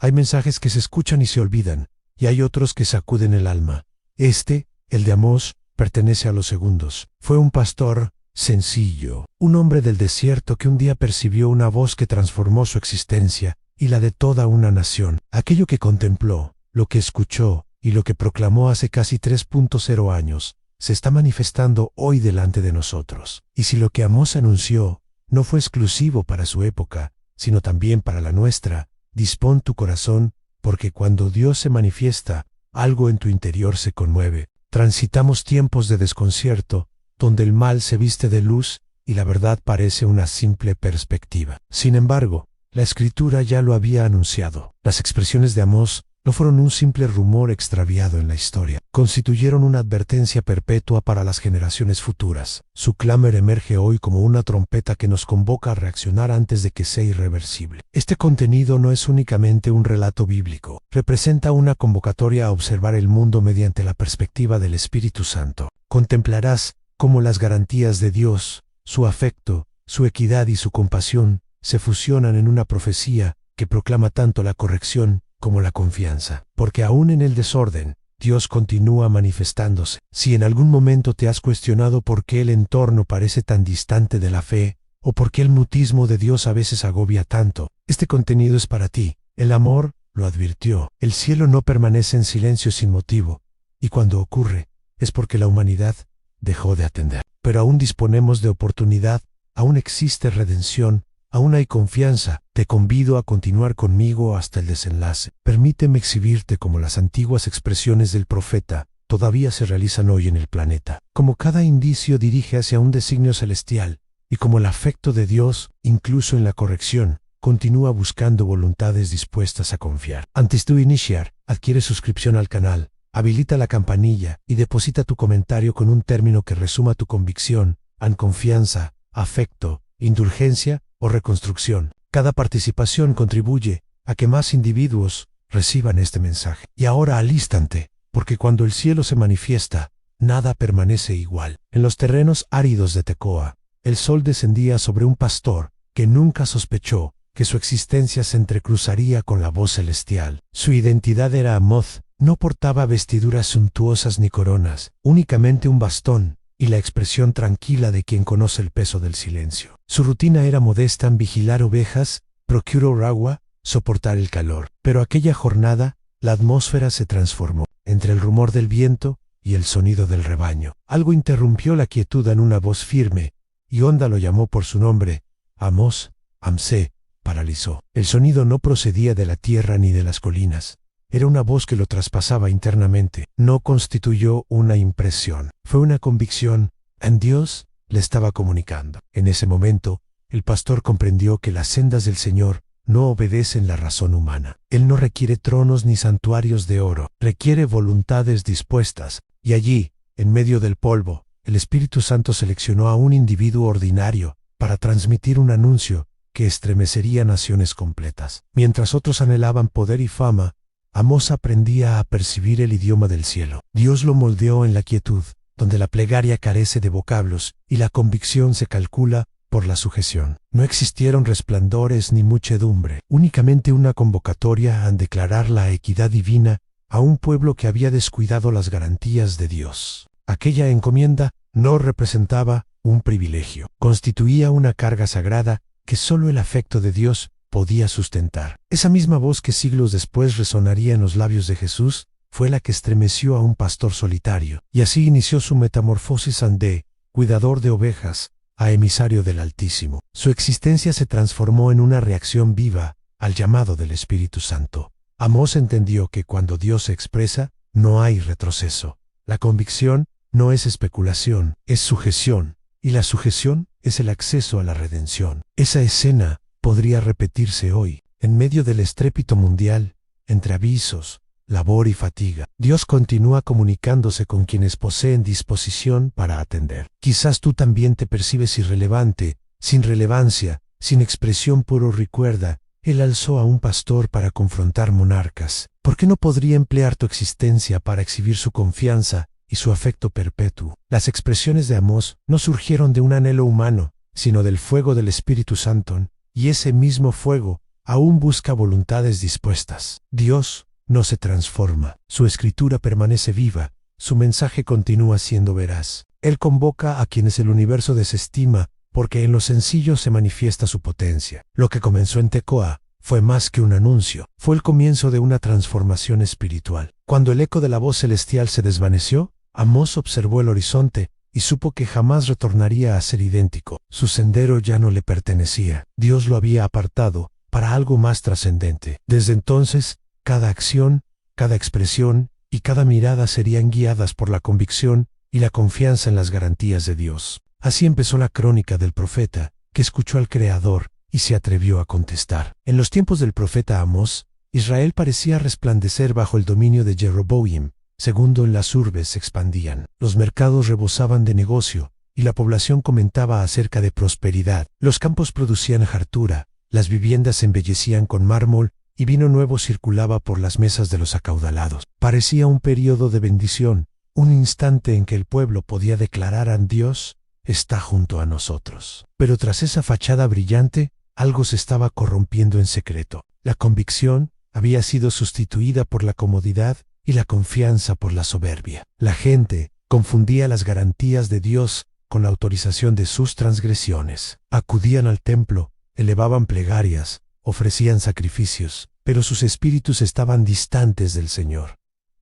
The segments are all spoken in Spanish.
Hay mensajes que se escuchan y se olvidan, y hay otros que sacuden el alma. El de Amós, pertenece a los segundos. Fue un pastor sencillo, un hombre del desierto que un día percibió una voz que transformó su existencia y la de toda una nación. Aquello que contempló, lo que escuchó y lo que proclamó hace casi 3.0 años, se está manifestando hoy delante de nosotros. Y si lo que Amós anunció no fue exclusivo para su época, sino también para la nuestra, dispón tu corazón, porque cuando Dios se manifiesta, algo en tu interior se conmueve. Transitamos tiempos de desconcierto, donde el mal se viste de luz y la verdad parece una simple perspectiva. Sin embargo, la Escritura ya lo había anunciado. Las expresiones de Amós no fueron un simple rumor extraviado en la historia. Constituyeron una advertencia perpetua para las generaciones futuras. Su clamor emerge hoy como una trompeta que nos convoca a reaccionar antes de que sea irreversible. Este contenido no es únicamente un relato bíblico. Representa una convocatoria a observar el mundo mediante la perspectiva del Espíritu Santo. Contemplarás cómo las garantías de Dios, su afecto, su equidad y su compasión se fusionan en una profecía que proclama tanto la corrección como la confianza. Porque aún en el desorden, Dios continúa manifestándose. Si en algún momento te has cuestionado por qué el entorno parece tan distante de la fe, o por qué el mutismo de Dios a veces agobia tanto, este contenido es para ti. El amor lo advirtió. El cielo no permanece en silencio sin motivo, y cuando ocurre, es porque la humanidad dejó de atender. Pero aún disponemos de oportunidad, aún existe redención, aún hay confianza. Te convido a continuar conmigo hasta el desenlace. Permíteme exhibirte cómo las antiguas expresiones del profeta todavía se realizan hoy en el planeta. Como cada indicio dirige hacia un designio celestial, y como el afecto de Dios, incluso en la corrección, continúa buscando voluntades dispuestas a confiar. Antes de iniciar, adquiere suscripción al canal, habilita la campanilla y deposita tu comentario con un término que resuma tu convicción, confianza, afecto, indulgencia o reconstrucción. Cada participación contribuye a que más individuos reciban este mensaje. Y ahora alístate, porque cuando el cielo se manifiesta, nada permanece igual. En los terrenos áridos de Tecoa, el sol descendía sobre un pastor que nunca sospechó que su existencia se entrecruzaría con la voz celestial. Su identidad era Amós, no portaba vestiduras suntuosas ni coronas, únicamente un bastón y la expresión tranquila de quien conoce el peso del silencio. Su rutina era modesta en vigilar ovejas, procurar agua, soportar el calor. Pero aquella jornada, la atmósfera se transformó. Entre el rumor del viento y el sonido del rebaño, algo interrumpió la quietud en una voz firme, y honda lo llamó por su nombre. Amós, Amsé, paralizó. El sonido no procedía de la tierra ni de las colinas. Era una voz que lo traspasaba internamente. No constituyó una impresión. Fue una convicción. En Dios le estaba comunicando. En ese momento, el pastor comprendió que las sendas del Señor no obedecen la razón humana. Él no requiere tronos ni santuarios de oro. Requiere voluntades dispuestas. Y allí, en medio del polvo, el Espíritu Santo seleccionó a un individuo ordinario para transmitir un anuncio que estremecería naciones completas. Mientras otros anhelaban poder y fama, Amós aprendía a percibir el idioma del cielo. Dios lo moldeó en la quietud, donde la plegaria carece de vocablos y la convicción se calcula por la sujeción. No existieron resplandores ni muchedumbre, únicamente una convocatoria a declarar la equidad divina a un pueblo que había descuidado las garantías de Dios. Aquella encomienda no representaba un privilegio, constituía una carga sagrada que solo el afecto de Dios podía sustentar. Esa misma voz que siglos después resonaría en los labios de Jesús fue la que estremeció a un pastor solitario, y así inició su metamorfosis de cuidador de ovejas a emisario del Altísimo. Su existencia se transformó en una reacción viva al llamado del Espíritu Santo. Amós entendió que cuando Dios se expresa, no hay retroceso. La convicción no es especulación, es sujeción, y la sujeción es el acceso a la redención. Esa escena podría repetirse hoy, en medio del estrépito mundial, entre avisos, labor y fatiga. Dios continúa comunicándose con quienes poseen disposición para atender. Quizás tú también te percibes irrelevante, sin relevancia, sin expresión, pero recuerda, Él alzó a un pastor para confrontar monarcas. ¿Por qué no podría emplear tu existencia para exhibir su confianza y su afecto perpetuo? Las expresiones de Amós no surgieron de un anhelo humano, sino del fuego del Espíritu Santo, y ese mismo fuego aún busca voluntades dispuestas. Dios no se transforma, su escritura permanece viva, su mensaje continúa siendo veraz. Él convoca a quienes el universo desestima, porque en lo sencillo se manifiesta su potencia. Lo que comenzó en Tecoa fue más que un anuncio, fue el comienzo de una transformación espiritual. Cuando el eco de la voz celestial se desvaneció, Amós observó el horizonte y supo que jamás retornaría a ser idéntico. Su sendero ya no le pertenecía. Dios lo había apartado para algo más trascendente. Desde entonces, cada acción, cada expresión y cada mirada serían guiadas por la convicción y la confianza en las garantías de Dios. Así empezó la crónica del profeta, que escuchó al Creador y se atrevió a contestar. En los tiempos del profeta Amós, Israel parecía resplandecer bajo el dominio de Jeroboam. Segundo, en las urbes se expandían. Los mercados rebosaban de negocio, y la población comentaba acerca de prosperidad. Los campos producían hartura, las viviendas se embellecían con mármol, y vino nuevo circulaba por las mesas de los acaudalados. Parecía un período de bendición, un instante en que el pueblo podía declarar a Dios: está junto a nosotros. Pero tras esa fachada brillante, algo se estaba corrompiendo en secreto. La convicción había sido sustituida por la comodidad y la confianza por la soberbia. La gente confundía las garantías de Dios con la autorización de sus transgresiones. Acudían al templo, elevaban plegarias, ofrecían sacrificios, pero sus espíritus estaban distantes del Señor.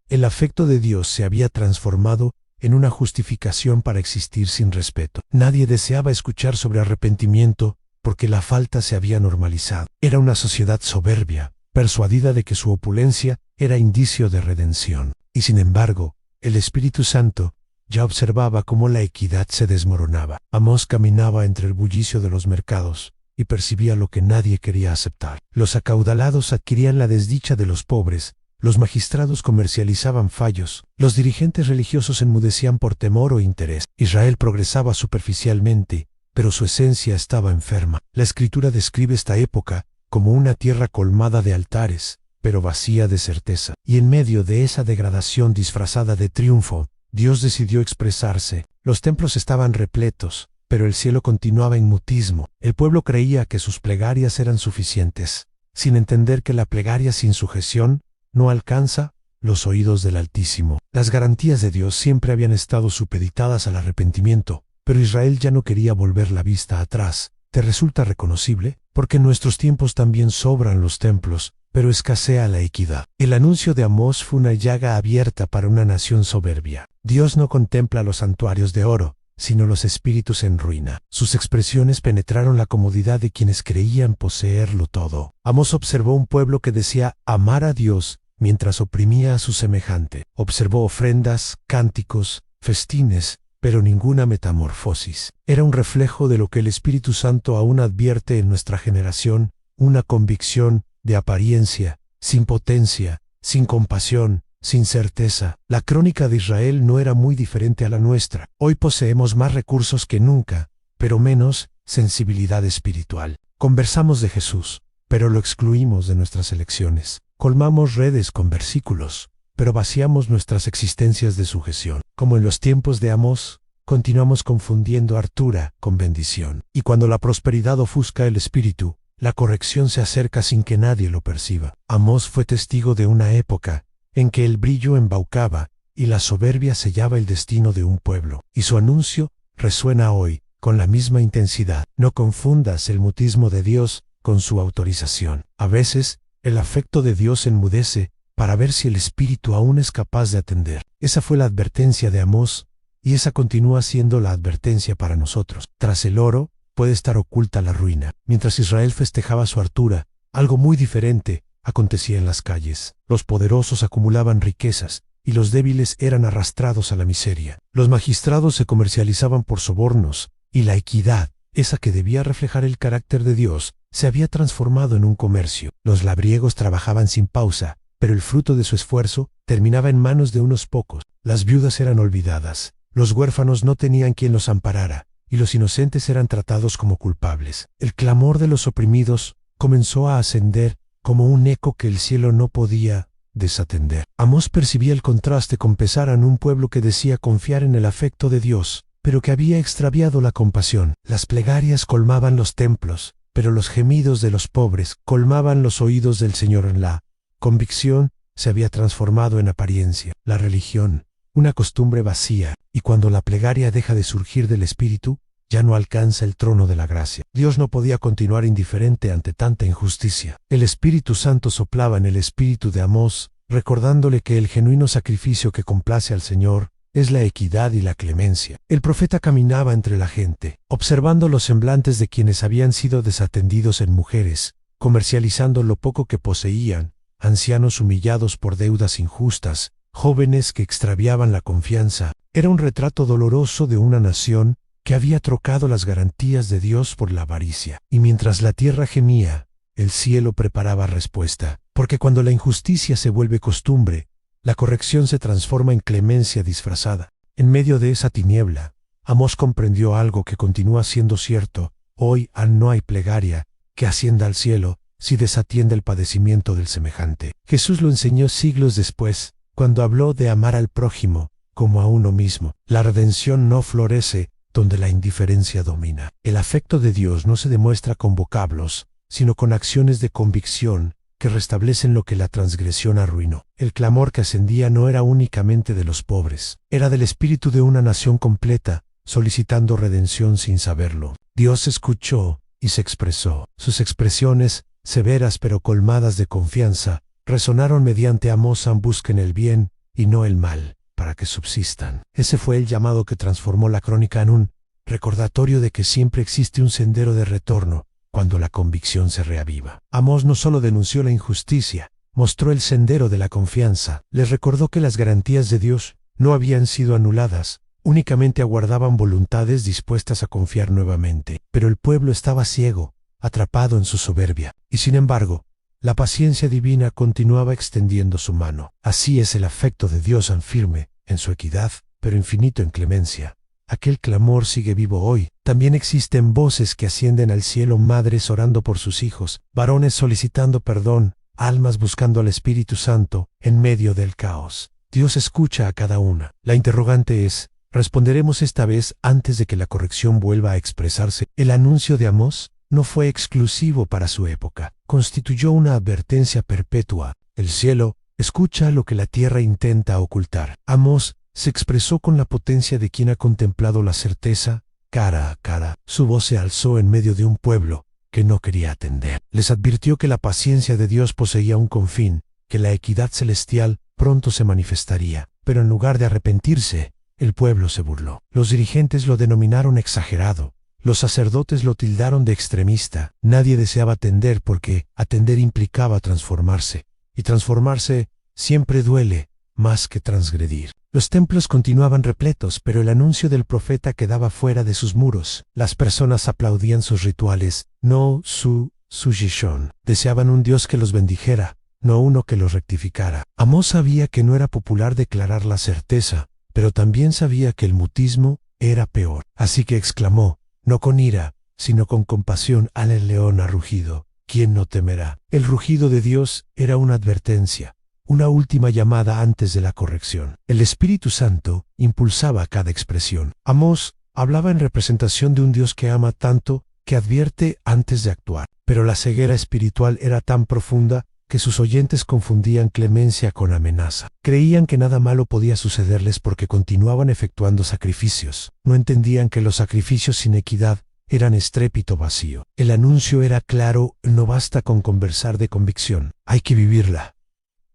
El afecto de Dios se había transformado en una justificación para existir sin respeto. Nadie deseaba escuchar sobre arrepentimiento porque la falta se había normalizado. Era una sociedad soberbia, persuadida de que su opulencia era indicio de redención. Y sin embargo, el Espíritu Santo ya observaba cómo la equidad se desmoronaba. Amós caminaba entre el bullicio de los mercados y percibía lo que nadie quería aceptar. Los acaudalados adquirían la desdicha de los pobres, los magistrados comercializaban fallos, los dirigentes religiosos enmudecían por temor o interés. Israel progresaba superficialmente, pero su esencia estaba enferma. La Escritura describe esta época como una tierra colmada de altares, pero vacía de certeza. Y en medio de esa degradación disfrazada de triunfo, Dios decidió expresarse. Los templos estaban repletos, pero el cielo continuaba en mutismo. El pueblo creía que sus plegarias eran suficientes, sin entender que la plegaria sin sujeción no alcanza los oídos del Altísimo. Las garantías de Dios siempre habían estado supeditadas al arrepentimiento, pero Israel ya no quería volver la vista atrás. ¿Te resulta reconocible? Porque en nuestros tiempos también sobran los templos, pero escasea la equidad. El anuncio de Amós fue una llaga abierta para una nación soberbia. Dios no contempla los santuarios de oro, sino los espíritus en ruina. Sus expresiones penetraron la comodidad de quienes creían poseerlo todo. Amós observó un pueblo que decía amar a Dios mientras oprimía a su semejante. Observó ofrendas, cánticos, festines, pero ninguna metamorfosis. Era un reflejo de lo que el Espíritu Santo aún advierte en nuestra generación, una convicción de apariencia, sin potencia, sin compasión, sin certeza. La crónica de Israel no era muy diferente a la nuestra. Hoy poseemos más recursos que nunca, pero menos sensibilidad espiritual. Conversamos de Jesús, pero lo excluimos de nuestras elecciones. Colmamos redes con versículos, pero vaciamos nuestras existencias de sujeción. Como en los tiempos de Amós, continuamos confundiendo hartura con bendición. Y cuando la prosperidad ofusca el espíritu, la corrección se acerca sin que nadie lo perciba. Amós fue testigo de una época en que el brillo embaucaba y la soberbia sellaba el destino de un pueblo. Y su anuncio resuena hoy con la misma intensidad. No confundas el mutismo de Dios con su autorización. A veces, el afecto de Dios enmudece para ver si el espíritu aún es capaz de atender. Esa fue la advertencia de Amós, y esa continúa siendo la advertencia para nosotros. Tras el oro puede estar oculta la ruina. Mientras Israel festejaba su hartura, algo muy diferente acontecía en las calles. Los poderosos acumulaban riquezas, y los débiles eran arrastrados a la miseria. Los magistrados se comercializaban por sobornos, y la equidad, esa que debía reflejar el carácter de Dios, se había transformado en un comercio. Los labriegos trabajaban sin pausa, pero el fruto de su esfuerzo terminaba en manos de unos pocos. Las viudas eran olvidadas, los huérfanos no tenían quien los amparara, y los inocentes eran tratados como culpables. El clamor de los oprimidos comenzó a ascender como un eco que el cielo no podía desatender. Amós percibía el contraste con pesar en un pueblo que decía confiar en el afecto de Dios, pero que había extraviado la compasión. Las plegarias colmaban los templos, pero los gemidos de los pobres colmaban los oídos del Señor. La convicción se había transformado en apariencia, la religión, una costumbre vacía, y cuando la plegaria deja de surgir del Espíritu, ya no alcanza el trono de la gracia. Dios no podía continuar indiferente ante tanta injusticia. El Espíritu Santo soplaba en el espíritu de Amós, recordándole que el genuino sacrificio que complace al Señor es la equidad y la clemencia. El profeta caminaba entre la gente, observando los semblantes de quienes habían sido desatendidos en mujeres, comercializando lo poco que poseían, ancianos humillados por deudas injustas, jóvenes que extraviaban la confianza. Era un retrato doloroso de una nación que había trocado las garantías de Dios por la avaricia. Y mientras la tierra gemía, el cielo preparaba respuesta, porque cuando la injusticia se vuelve costumbre, la corrección se transforma en clemencia disfrazada. En medio de esa tiniebla, Amós comprendió algo que continúa siendo cierto: hoy no hay plegaria que ascienda al cielo si desatiende el padecimiento del semejante. Jesús lo enseñó siglos después, cuando habló de amar al prójimo como a uno mismo. La redención no florece donde la indiferencia domina. El afecto de Dios no se demuestra con vocablos, sino con acciones de convicción que restablecen lo que la transgresión arruinó. El clamor que ascendía no era únicamente de los pobres, era del espíritu de una nación completa, solicitando redención sin saberlo. Dios escuchó y se expresó. Sus expresiones, severas pero colmadas de confianza, resonaron mediante Amós: busquen el bien y no el mal, para que subsistan. Ese fue el llamado que transformó la crónica en un recordatorio de que siempre existe un sendero de retorno cuando la convicción se reaviva. Amós no solo denunció la injusticia, mostró el sendero de la confianza. Les recordó que las garantías de Dios no habían sido anuladas, únicamente aguardaban voluntades dispuestas a confiar nuevamente. Pero el pueblo estaba ciego, atrapado en su soberbia, y sin embargo, la paciencia divina continuaba extendiendo su mano. Así es el afecto de Dios, firme en su equidad, pero infinito en clemencia. Aquel clamor sigue vivo hoy. También existen voces que ascienden al cielo: madres orando por sus hijos, varones solicitando perdón, almas buscando al Espíritu Santo en medio del caos. Dios escucha a cada una. La interrogante es: ¿responderemos esta vez antes de que la corrección vuelva a expresarse? El anuncio de Amós no fue exclusivo para su época. Constituyó una advertencia perpetua. El cielo escucha lo que la tierra intenta ocultar. Amós se expresó con la potencia de quien ha contemplado la certeza cara a cara. Su voz se alzó en medio de un pueblo que no quería atender. Les advirtió que la paciencia de Dios poseía un confín, que la equidad celestial pronto se manifestaría. Pero en lugar de arrepentirse, el pueblo se burló. Los dirigentes lo denominaron exagerado. Los sacerdotes lo tildaron de extremista. Nadie deseaba atender porque atender implicaba transformarse. Y transformarse siempre duele más que transgredir. Los templos continuaban repletos, pero el anuncio del profeta quedaba fuera de sus muros. Las personas aplaudían sus rituales, no su sugestión. Deseaban un Dios que los bendijera, no uno que los rectificara. Amós sabía que no era popular declarar la certeza, pero también sabía que el mutismo era peor. Así que exclamó, no con ira, sino con compasión: al león ha rugido, ¿quién no temerá? El rugido de Dios era una advertencia, una última llamada antes de la corrección. El Espíritu Santo impulsaba cada expresión. Amós hablaba en representación de un Dios que ama tanto que advierte antes de actuar. Pero la ceguera espiritual era tan profunda que sus oyentes confundían clemencia con amenaza. Creían que nada malo podía sucederles porque continuaban efectuando sacrificios. No entendían que los sacrificios sin equidad eran estrépito vacío. El anuncio era claro: no basta con conversar de convicción, hay que vivirla.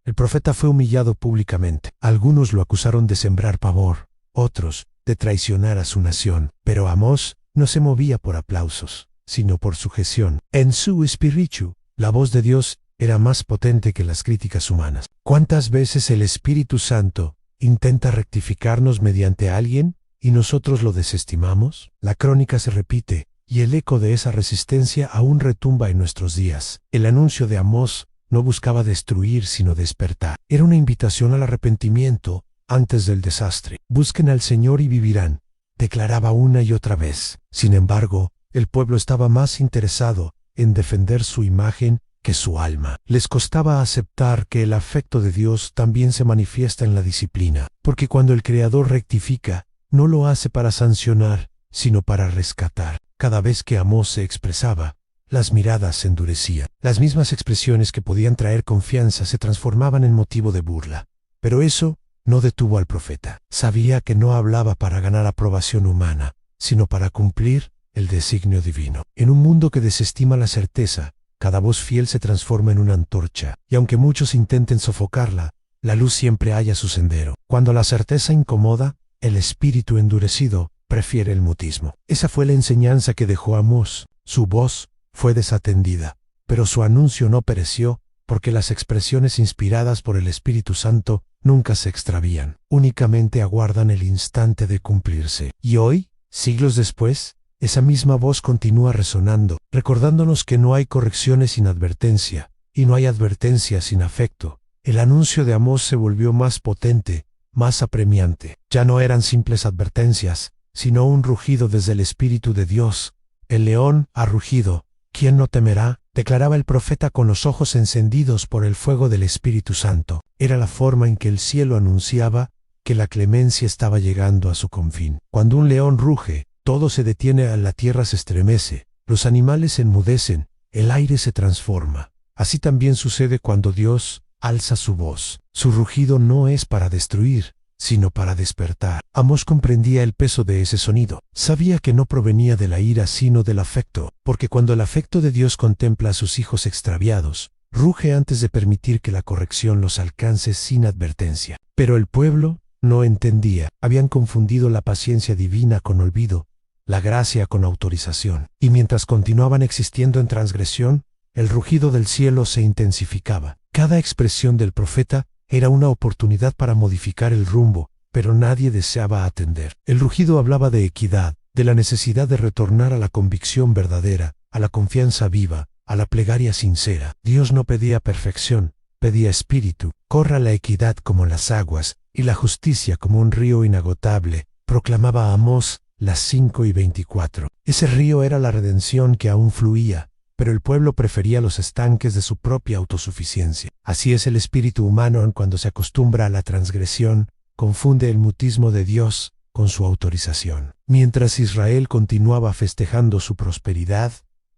El profeta fue humillado públicamente. Algunos lo acusaron de sembrar pavor, otros de traicionar a su nación. Pero Amós no se movía por aplausos, sino por sujeción. En su espíritu, la voz de Dios era más potente que las críticas humanas. ¿Cuántas veces el Espíritu Santo intenta rectificarnos mediante alguien y nosotros lo desestimamos? La crónica se repite, y el eco de esa resistencia aún retumba en nuestros días. El anuncio de Amós no buscaba destruir, sino despertar. Era una invitación al arrepentimiento antes del desastre. Busquen al Señor y vivirán, declaraba una y otra vez. Sin embargo, el pueblo estaba más interesado en defender su imagen que su alma. Les costaba aceptar que el afecto de Dios también se manifiesta en la disciplina, porque cuando el Creador rectifica, no lo hace para sancionar, sino para rescatar. Cada vez que Amós se expresaba, las miradas se endurecían. Las mismas expresiones que podían traer confianza se transformaban en motivo de burla. Pero eso no detuvo al profeta. Sabía que no hablaba para ganar aprobación humana, sino para cumplir el designio divino. En un mundo que desestima la certeza, cada voz fiel se transforma en una antorcha, y aunque muchos intenten sofocarla, la luz siempre halla su sendero. Cuando la certeza incomoda, el espíritu endurecido prefiere el mutismo. Esa fue la enseñanza que dejó Amós. Su voz fue desatendida, pero su anuncio no pereció, porque las expresiones inspiradas por el Espíritu Santo nunca se extravían, únicamente aguardan el instante de cumplirse. Y hoy, siglos después, esa misma voz continúa resonando, recordándonos que no hay correcciones sin advertencia, y no hay advertencia sin afecto. El anuncio de Amós se volvió más potente, más apremiante. Ya no eran simples advertencias, sino un rugido desde el Espíritu de Dios. El león ha rugido. ¿Quién no temerá?, declaraba el profeta con los ojos encendidos por el fuego del Espíritu Santo. Era la forma en que el cielo anunciaba que la clemencia estaba llegando a su confín. Cuando un león ruge, todo se detiene, la tierra se estremece, los animales se enmudecen, el aire se transforma. Así también sucede cuando Dios alza su voz. Su rugido no es para destruir, sino para despertar. Amós comprendía el peso de ese sonido. Sabía que no provenía de la ira sino del afecto, porque cuando el afecto de Dios contempla a sus hijos extraviados, ruge antes de permitir que la corrección los alcance sin advertencia. Pero el pueblo no entendía. Habían confundido la paciencia divina con olvido, la gracia con autorización. Y mientras continuaban existiendo en transgresión, el rugido del cielo se intensificaba. Cada expresión del profeta era una oportunidad para modificar el rumbo, pero nadie deseaba atender. El rugido hablaba de equidad, de la necesidad de retornar a la convicción verdadera, a la confianza viva, a la plegaria sincera. Dios no pedía perfección, pedía espíritu. Corra la equidad como las aguas, y la justicia como un río inagotable, proclamaba Amós, las 5:24. Ese río era la redención que aún fluía, pero el pueblo prefería los estanques de su propia autosuficiencia. Así es el espíritu humano cuando se acostumbra a la transgresión, confunde el mutismo de Dios con su autorización. Mientras Israel continuaba festejando su prosperidad,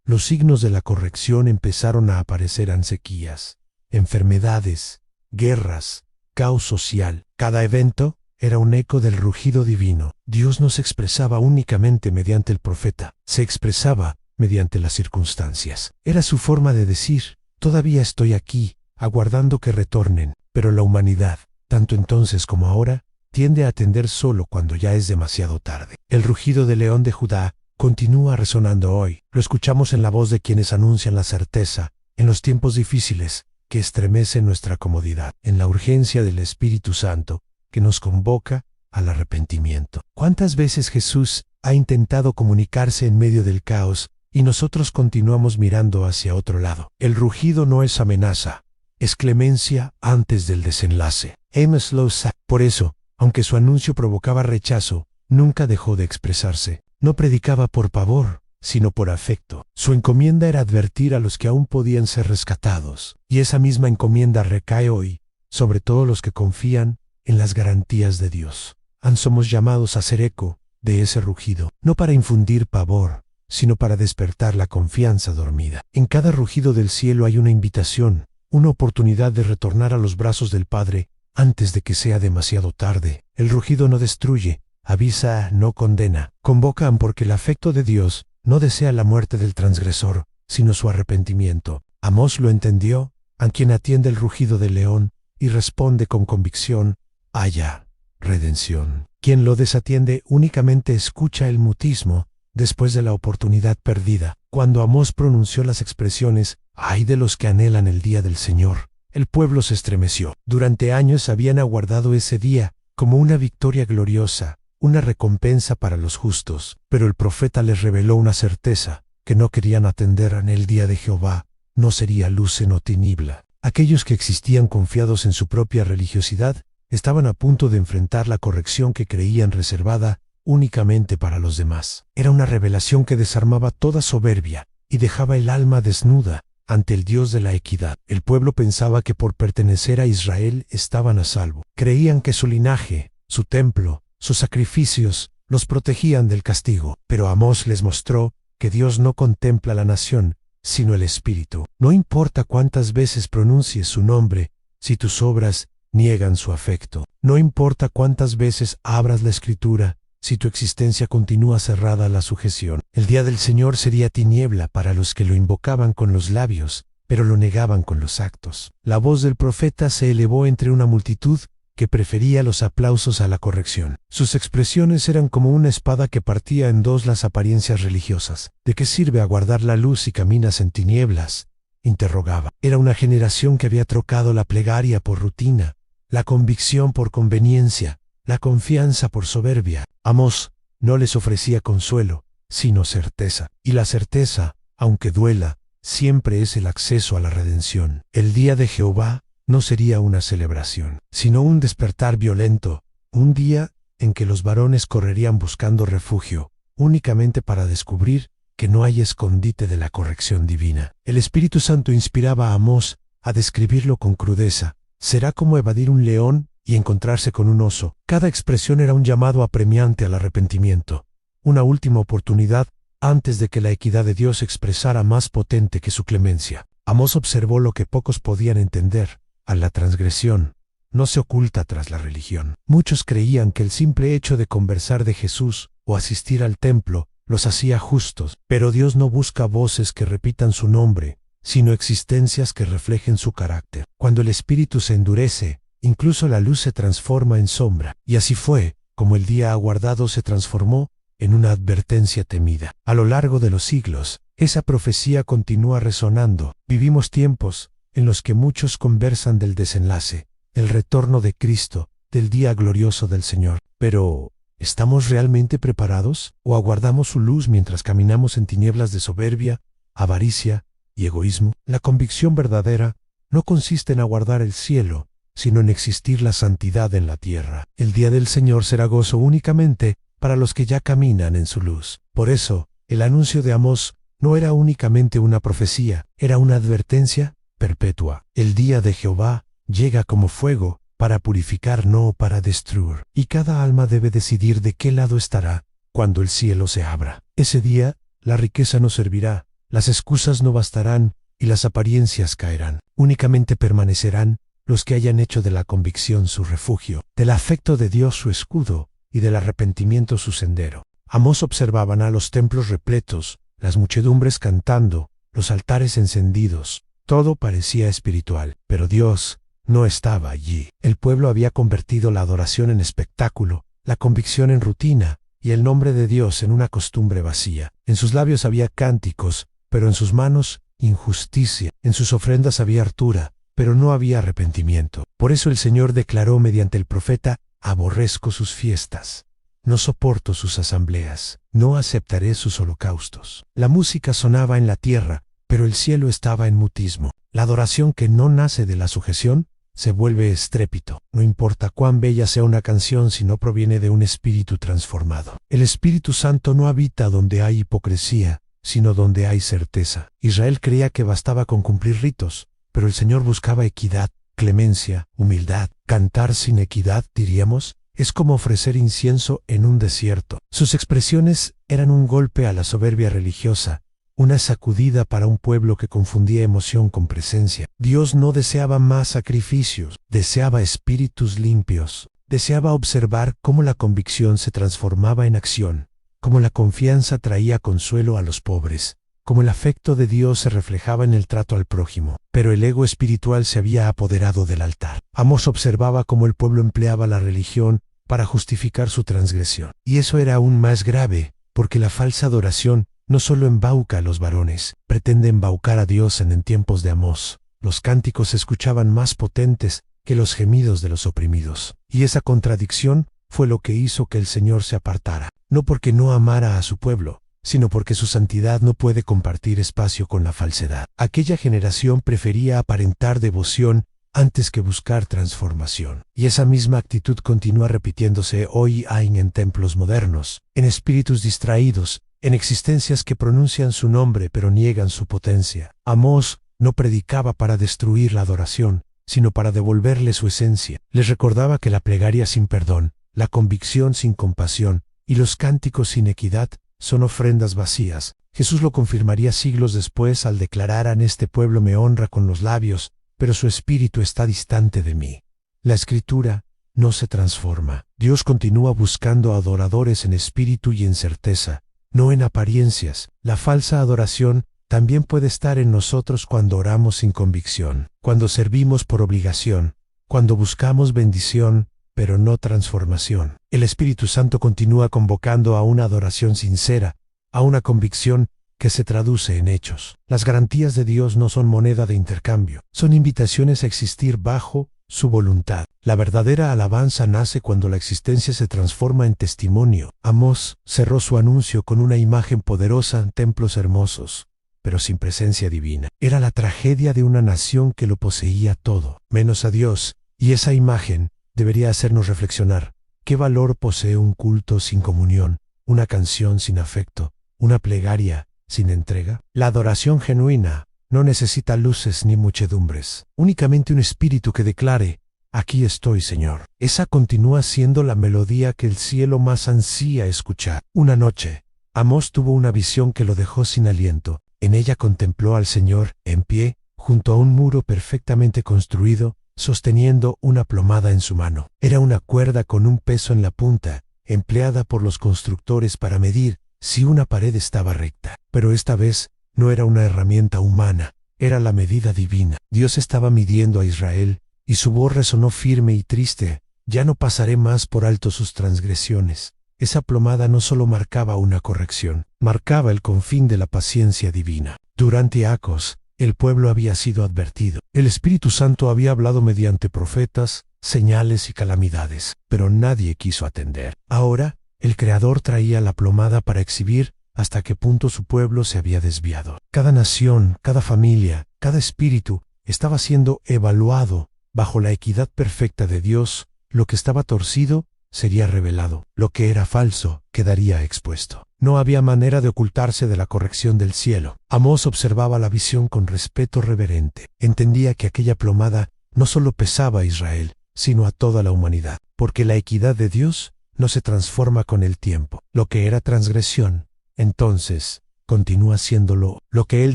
los signos de la corrección empezaron a aparecer en sequías, enfermedades, guerras, caos social. Cada evento era un eco del rugido divino. Dios no se expresaba únicamente mediante el profeta, se expresaba mediante las circunstancias. Era su forma de decir: todavía estoy aquí, aguardando que retornen. Pero la humanidad, tanto entonces como ahora, tiende a atender solo cuando ya es demasiado tarde. El rugido del león de Judá continúa resonando hoy. Lo escuchamos en la voz de quienes anuncian la certeza, en los tiempos difíciles, que estremecen nuestra comodidad, en la urgencia del Espíritu Santo, que nos convoca al arrepentimiento. ¿Cuántas veces Jesús ha intentado comunicarse en medio del caos, y nosotros continuamos mirando hacia otro lado? El rugido no es amenaza, es clemencia antes del desenlace. Amos lo sabe. Por eso, aunque su anuncio provocaba rechazo, nunca dejó de expresarse. No predicaba por pavor, sino por afecto. Su encomienda era advertir a los que aún podían ser rescatados, y esa misma encomienda recae hoy sobre todos los que confían en las garantías de Dios. Somos llamados a ser eco de ese rugido, no para infundir pavor, sino para despertar la confianza dormida. En cada rugido del cielo hay una invitación, una oportunidad de retornar a los brazos del Padre antes de que sea demasiado tarde. El rugido no destruye, avisa, no condena. Convocan porque el afecto de Dios no desea la muerte del transgresor, sino su arrepentimiento. Amós lo entendió, a quien atiende el rugido del león, y responde con convicción: haya redención. Quien lo desatiende únicamente escucha el mutismo después de la oportunidad perdida. Cuando Amós pronunció las expresiones: ay de los que anhelan el día del Señor, el pueblo se estremeció. Durante años habían aguardado ese día como una victoria gloriosa, una recompensa para los justos, pero el profeta les reveló una certeza que no querían atender. En el día de Jehová no sería luz sino tiniebla. Aquellos que existían confiados en su propia religiosidad estaban a punto de enfrentar la corrección que creían reservada únicamente para los demás. Era una revelación que desarmaba toda soberbia y dejaba el alma desnuda ante el Dios de la equidad. El pueblo pensaba que por pertenecer a Israel estaban a salvo. Creían que su linaje, su templo, sus sacrificios los protegían del castigo. Pero Amós les mostró que Dios no contempla la nación, sino el Espíritu. No importa cuántas veces pronuncies su nombre, si tus obras niegan su afecto. No importa cuántas veces abras la Escritura, si tu existencia continúa cerrada a la sujeción. El día del Señor sería tiniebla para los que lo invocaban con los labios, pero lo negaban con los actos. La voz del profeta se elevó entre una multitud que prefería los aplausos a la corrección. Sus expresiones eran como una espada que partía en dos las apariencias religiosas. ¿De qué sirve aguardar la luz si caminas en tinieblas?, interrogaba. Era una generación que había trocado la plegaria por rutina, la convicción por conveniencia, la confianza por soberbia. Amós no les ofrecía consuelo, sino certeza. Y la certeza, aunque duela, siempre es el acceso a la redención. El día de Jehová no sería una celebración, sino un despertar violento, un día en que los varones correrían buscando refugio, únicamente para descubrir que no hay escondite de la corrección divina. El Espíritu Santo inspiraba a Amós a describirlo con crudeza. Será como evadir un león y encontrarse con un oso. Cada expresión era un llamado apremiante al arrepentimiento, una última oportunidad antes de que la equidad de Dios expresara más potente que su clemencia. Amós observó lo que pocos podían entender. A la transgresión no se oculta tras la religión. Muchos creían que el simple hecho de conversar de Jesús o asistir al templo los hacía justos, pero Dios no busca voces que repitan su nombre, sino existencias que reflejen su carácter. Cuando el espíritu se endurece, incluso la luz se transforma en sombra, y así fue como el día aguardado se transformó en una advertencia temida. A lo largo de los siglos, esa profecía continúa resonando. Vivimos tiempos en los que muchos conversan del desenlace, el retorno de Cristo, del día glorioso del Señor. Pero, ¿estamos realmente preparados? ¿O aguardamos su luz mientras caminamos en tinieblas de soberbia, avaricia y egoísmo? La convicción verdadera no consiste en aguardar el cielo, sino en existir la santidad en la tierra. El día del Señor será gozo únicamente para los que ya caminan en su luz. Por eso, el anuncio de Amós no era únicamente una profecía, era una advertencia perpetua. El día de Jehová llega como fuego, para purificar, no para destruir. Y cada alma debe decidir de qué lado estará cuando el cielo se abra. Ese día, la riqueza no servirá, las excusas no bastarán y las apariencias caerán. Únicamente permanecerán los que hayan hecho de la convicción su refugio, del afecto de Dios su escudo y del arrepentimiento su sendero. Amós observaban a los templos repletos, las muchedumbres cantando, los altares encendidos. Todo parecía espiritual, pero Dios no estaba allí. El pueblo había convertido la adoración en espectáculo, la convicción en rutina y el nombre de Dios en una costumbre vacía. En sus labios había cánticos, pero en sus manos injusticia. En sus ofrendas había hartura, pero no había arrepentimiento. Por eso el Señor declaró mediante el profeta: aborrezco sus fiestas, no soporto sus asambleas, no aceptaré sus holocaustos. La música sonaba en la tierra, pero el cielo estaba en mutismo. La adoración que no nace de la sujeción se vuelve estrépito. No importa cuán bella sea una canción si no proviene de un espíritu transformado. El Espíritu Santo no habita donde hay hipocresía, sino donde hay certeza. Israel creía que bastaba con cumplir ritos, pero el Señor buscaba equidad, clemencia, humildad. Cantar sin equidad, diríamos, es como ofrecer incienso en un desierto. Sus expresiones eran un golpe a la soberbia religiosa, una sacudida para un pueblo que confundía emoción con presencia. Dios no deseaba más sacrificios, deseaba espíritus limpios. Deseaba observar cómo la convicción se transformaba en acción, cómo la confianza traía consuelo a los pobres, cómo el afecto de Dios se reflejaba en el trato al prójimo. Pero el ego espiritual se había apoderado del altar. Amós observaba cómo el pueblo empleaba la religión para justificar su transgresión. Y eso era aún más grave, porque la falsa adoración no solo embauca a los varones, pretende embaucar a Dios. En tiempos de Amós, los cánticos se escuchaban más potentes que los gemidos de los oprimidos. Y esa contradicción fue lo que hizo que el Señor se apartara, no porque no amara a su pueblo, sino porque su santidad no puede compartir espacio con la falsedad. Aquella generación prefería aparentar devoción antes que buscar transformación. Y esa misma actitud continúa repitiéndose hoy en templos modernos, en espíritus distraídos, en existencias que pronuncian su nombre pero niegan su potencia. Amós no predicaba para destruir la adoración, sino para devolverle su esencia. Les recordaba que la plegaria sin perdón, la convicción sin compasión y los cánticos sin equidad son ofrendas vacías, Jesús lo confirmaría siglos después al declarar: en este pueblo me honra con los labios, pero su espíritu está distante de mí. La Escritura no se transforma. Dios continúa buscando adoradores en espíritu y en certeza, no en apariencias. La falsa adoración también puede estar en nosotros cuando oramos sin convicción, cuando servimos por obligación, cuando buscamos bendición, pero no transformación. El Espíritu Santo continúa convocando a una adoración sincera, a una convicción que se traduce en hechos. Las garantías de Dios no son moneda de intercambio, son invitaciones a existir bajo su voluntad. La verdadera alabanza nace cuando la existencia se transforma en testimonio. Amós cerró su anuncio con una imagen poderosa en templos hermosos, pero sin presencia divina. Era la tragedia de una nación que lo poseía todo, menos a Dios, y esa imagen debería hacernos reflexionar: ¿qué valor posee un culto sin comunión, una canción sin afecto, una plegaria sin entrega? La adoración genuina no necesita luces ni muchedumbres, únicamente un espíritu que declare: aquí estoy, Señor. Esa continúa siendo la melodía que el cielo más ansía escuchar. Una noche, Amós tuvo una visión que lo dejó sin aliento. En ella contempló al Señor, en pie, junto a un muro perfectamente construido, sosteniendo una plomada en su mano. Era una cuerda con un peso en la punta, empleada por los constructores para medir si una pared estaba recta. Pero esta vez no era una herramienta humana, era la medida divina. Dios estaba midiendo a Israel, y su voz resonó firme y triste: ya no pasaré más por alto sus transgresiones. Esa plomada no solo marcaba una corrección, marcaba el confín de la paciencia divina. Durante Acos, el pueblo había sido advertido. El Espíritu Santo había hablado mediante profetas, señales y calamidades, pero nadie quiso atender. Ahora, el Creador traía la plomada para exhibir hasta qué punto su pueblo se había desviado. Cada nación, cada familia, cada espíritu estaba siendo evaluado bajo la equidad perfecta de Dios. Lo que estaba torcido sería revelado, lo que era falso quedaría expuesto. No había manera de ocultarse de la corrección del cielo. Amós observaba la visión con respeto reverente. Entendía que aquella plomada no solo pesaba a Israel, sino a toda la humanidad, porque la equidad de Dios no se transforma con el tiempo. Lo que era transgresión, entonces, continúa siéndolo. Lo que Él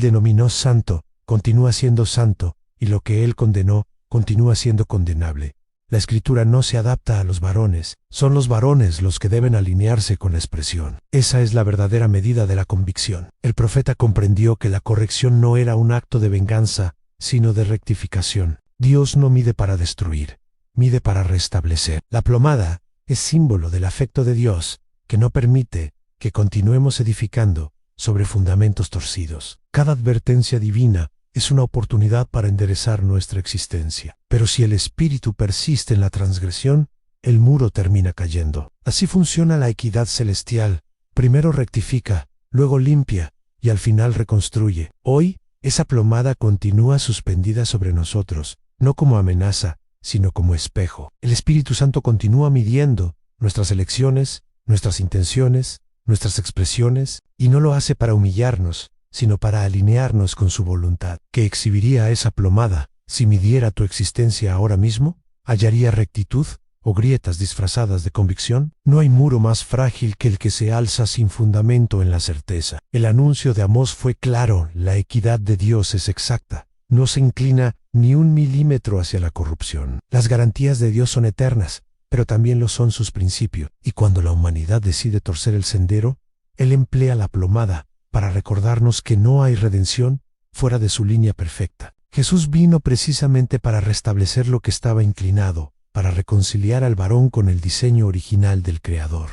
denominó santo, continúa siendo santo, y lo que Él condenó, continúa siendo condenable. La Escritura no se adapta a los varones, son los varones los que deben alinearse con la expresión. Esa es la verdadera medida de la convicción. El profeta comprendió que la corrección no era un acto de venganza, sino de rectificación. Dios no mide para destruir, mide para restablecer. La plomada es símbolo del afecto de Dios, que no permite que continuemos edificando sobre fundamentos torcidos. Cada advertencia divina es una oportunidad para enderezar nuestra existencia. Pero si el espíritu persiste en la transgresión, el muro termina cayendo. Así funciona la equidad celestial. Primero rectifica, luego limpia, y al final reconstruye. Hoy, esa plomada continúa suspendida sobre nosotros, no como amenaza, sino como espejo. El Espíritu Santo continúa midiendo nuestras elecciones, nuestras intenciones, nuestras expresiones, y no lo hace para humillarnos, sino para alinearnos con su voluntad. ¿Qué exhibiría esa plomada? Si midiera tu existencia ahora mismo, ¿hallaría rectitud o grietas disfrazadas de convicción? No hay muro más frágil que el que se alza sin fundamento en la certeza. El anuncio de Amós fue claro: la equidad de Dios es exacta. No se inclina ni un milímetro hacia la corrupción. Las garantías de Dios son eternas, pero también lo son sus principios. Y cuando la humanidad decide torcer el sendero, Él emplea la plomada para recordarnos que no hay redención fuera de su línea perfecta. Jesús vino precisamente para restablecer lo que estaba inclinado, para reconciliar al varón con el diseño original del Creador.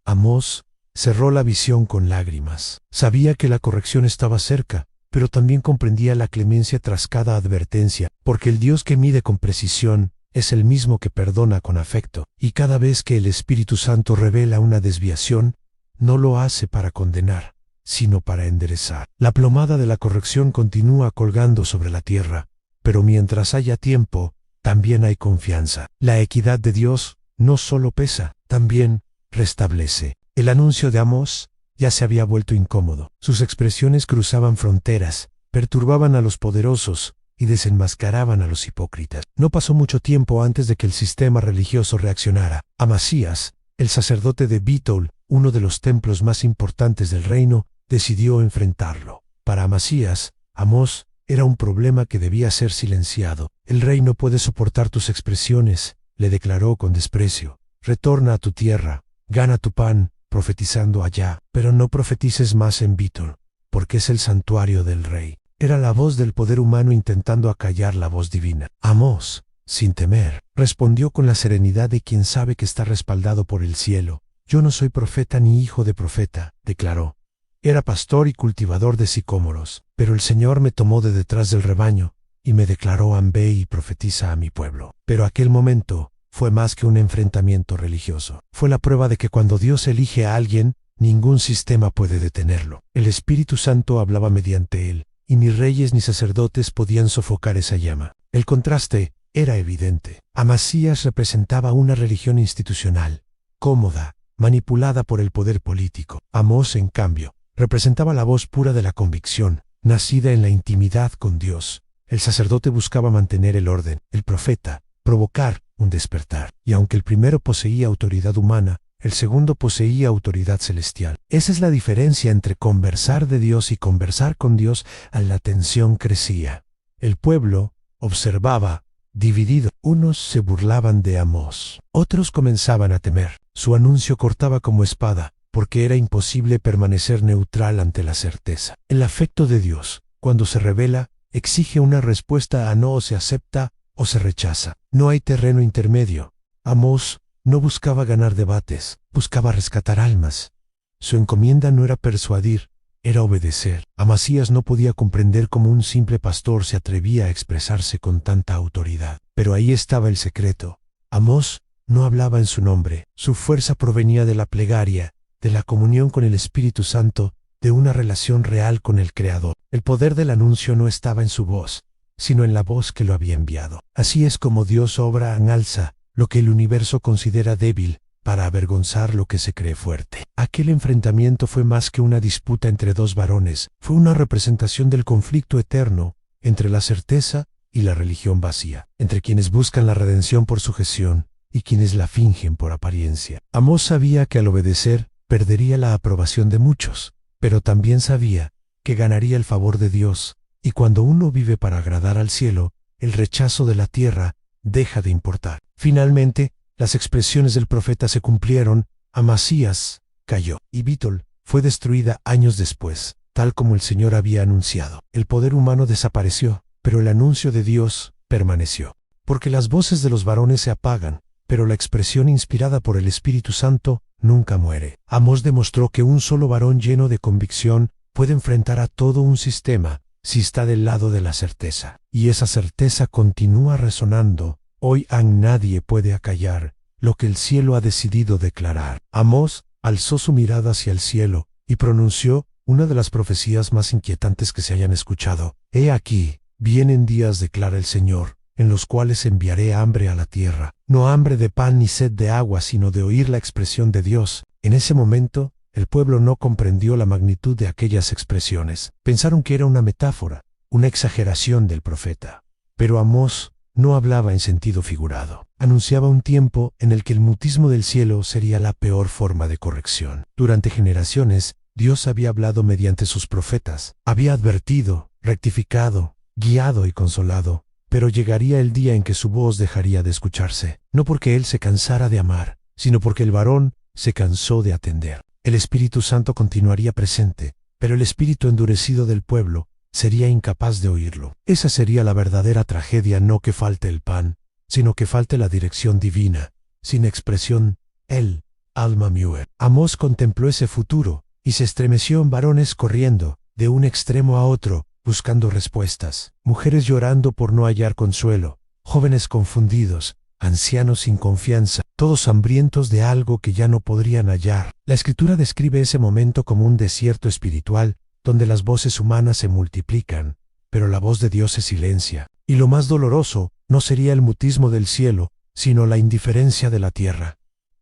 Amós cerró la visión con lágrimas. Sabía que la corrección estaba cerca, pero también comprendía la clemencia tras cada advertencia, porque el Dios que mide con precisión es el mismo que perdona con afecto, y cada vez que el Espíritu Santo revela una desviación, no lo hace para condenar, sino para enderezar. La plomada de la corrección continúa colgando sobre la tierra, pero mientras haya tiempo, también hay confianza. La equidad de Dios no solo pesa, también restablece. El anuncio de Amós ya se había vuelto incómodo. Sus expresiones cruzaban fronteras, perturbaban a los poderosos y desenmascaraban a los hipócritas. No pasó mucho tiempo antes de que el sistema religioso reaccionara. Amasías, el sacerdote de Bitol, uno de los templos más importantes del reino, decidió enfrentarlo. Para Amasías, Amós era un problema que debía ser silenciado. El rey no puede soportar tus expresiones, le declaró con desprecio. Retorna a tu tierra, gana tu pan, profetizando allá, pero no profetices más en Bitor, porque es el santuario del rey. Era la voz del poder humano intentando acallar la voz divina. Amós, sin temer, respondió con la serenidad de quien sabe que está respaldado por el cielo. Yo no soy profeta ni hijo de profeta, declaró. Era pastor y cultivador de sicómoros, pero el Señor me tomó de detrás del rebaño y me declaró: ve y profetiza a mi pueblo. Pero aquel momento fue más que un enfrentamiento religioso. Fue la prueba de que cuando Dios elige a alguien, ningún sistema puede detenerlo. El Espíritu Santo hablaba mediante él, y ni reyes ni sacerdotes podían sofocar esa llama. El contraste era evidente. Amasías representaba una religión institucional, cómoda, manipulada por el poder político. Amós, en cambio, representaba la voz pura de la convicción, nacida en la intimidad con Dios. El sacerdote buscaba mantener el orden, el profeta, provocar un despertar. Y aunque el primero poseía autoridad humana, el segundo poseía autoridad celestial. Esa es la diferencia entre conversar de Dios y conversar con Dios. La tensión crecía. El pueblo observaba, dividido. Unos se burlaban de Amós, otros comenzaban a temer. Su anuncio cortaba como espada, porque era imposible permanecer neutral ante la certeza. El afecto de Dios, cuando se revela, exige una respuesta a no: o se acepta o se rechaza. No hay terreno intermedio. Amós no buscaba ganar debates, buscaba rescatar almas. Su encomienda no era persuadir, era obedecer. Amasías no podía comprender cómo un simple pastor se atrevía a expresarse con tanta autoridad. Pero ahí estaba el secreto. Amós no hablaba en su nombre. Su fuerza provenía de la plegaria, de la comunión con el Espíritu Santo, de una relación real con el Creador. El poder del anuncio no estaba en su voz, sino en la voz que lo había enviado. Así es como Dios obra en alza lo que el universo considera débil, para avergonzar lo que se cree fuerte. Aquel enfrentamiento fue más que una disputa entre dos varones, fue una representación del conflicto eterno entre la certeza y la religión vacía, entre quienes buscan la redención por sujeción y quienes la fingen por apariencia. Amós sabía que al obedecer perdería la aprobación de muchos, pero también sabía que ganaría el favor de Dios, y cuando uno vive para agradar al cielo, el rechazo de la tierra deja de importar. Finalmente, las expresiones del profeta se cumplieron. Amasías cayó, y Bitor fue destruida años después, tal como el Señor había anunciado. El poder humano desapareció, pero el anuncio de Dios permaneció. Porque las voces de los varones se apagan, pero la expresión inspirada por el Espíritu Santo nunca muere. Amós demostró que un solo varón lleno de convicción puede enfrentar a todo un sistema si está del lado de la certeza. Y esa certeza continúa resonando. Hoy nadie puede acallar lo que el cielo ha decidido declarar. Amós alzó su mirada hacia el cielo y pronunció una de las profecías más inquietantes que se hayan escuchado. He aquí, vienen días, declara el Señor, en los cuales enviaré hambre a la tierra. No hambre de pan ni sed de agua, sino de oír la expresión de Dios. En ese momento, el pueblo no comprendió la magnitud de aquellas expresiones. Pensaron que era una metáfora, una exageración del profeta. Pero Amós no hablaba en sentido figurado. Anunciaba un tiempo en el que el mutismo del cielo sería la peor forma de corrección. Durante generaciones, Dios había hablado mediante sus profetas. Había advertido, rectificado, guiado y consolado. Pero llegaría el día en que su voz dejaría de escucharse. No porque él se cansara de amar, sino porque el varón se cansó de atender. El Espíritu Santo continuaría presente, pero el espíritu endurecido del pueblo sería incapaz de oírlo. Esa sería la verdadera tragedia: no que falte el pan, sino que falte la dirección divina. Sin expresión, el alma muere. Amós contempló ese futuro, y se estremeció en varones corriendo, de un extremo a otro, buscando respuestas. Mujeres llorando por no hallar consuelo, jóvenes confundidos, ancianos sin confianza, todos hambrientos de algo que ya no podrían hallar. La Escritura describe ese momento como un desierto espiritual, donde las voces humanas se multiplican, pero la voz de Dios se silencia. Y lo más doloroso no sería el mutismo del cielo, sino la indiferencia de la tierra.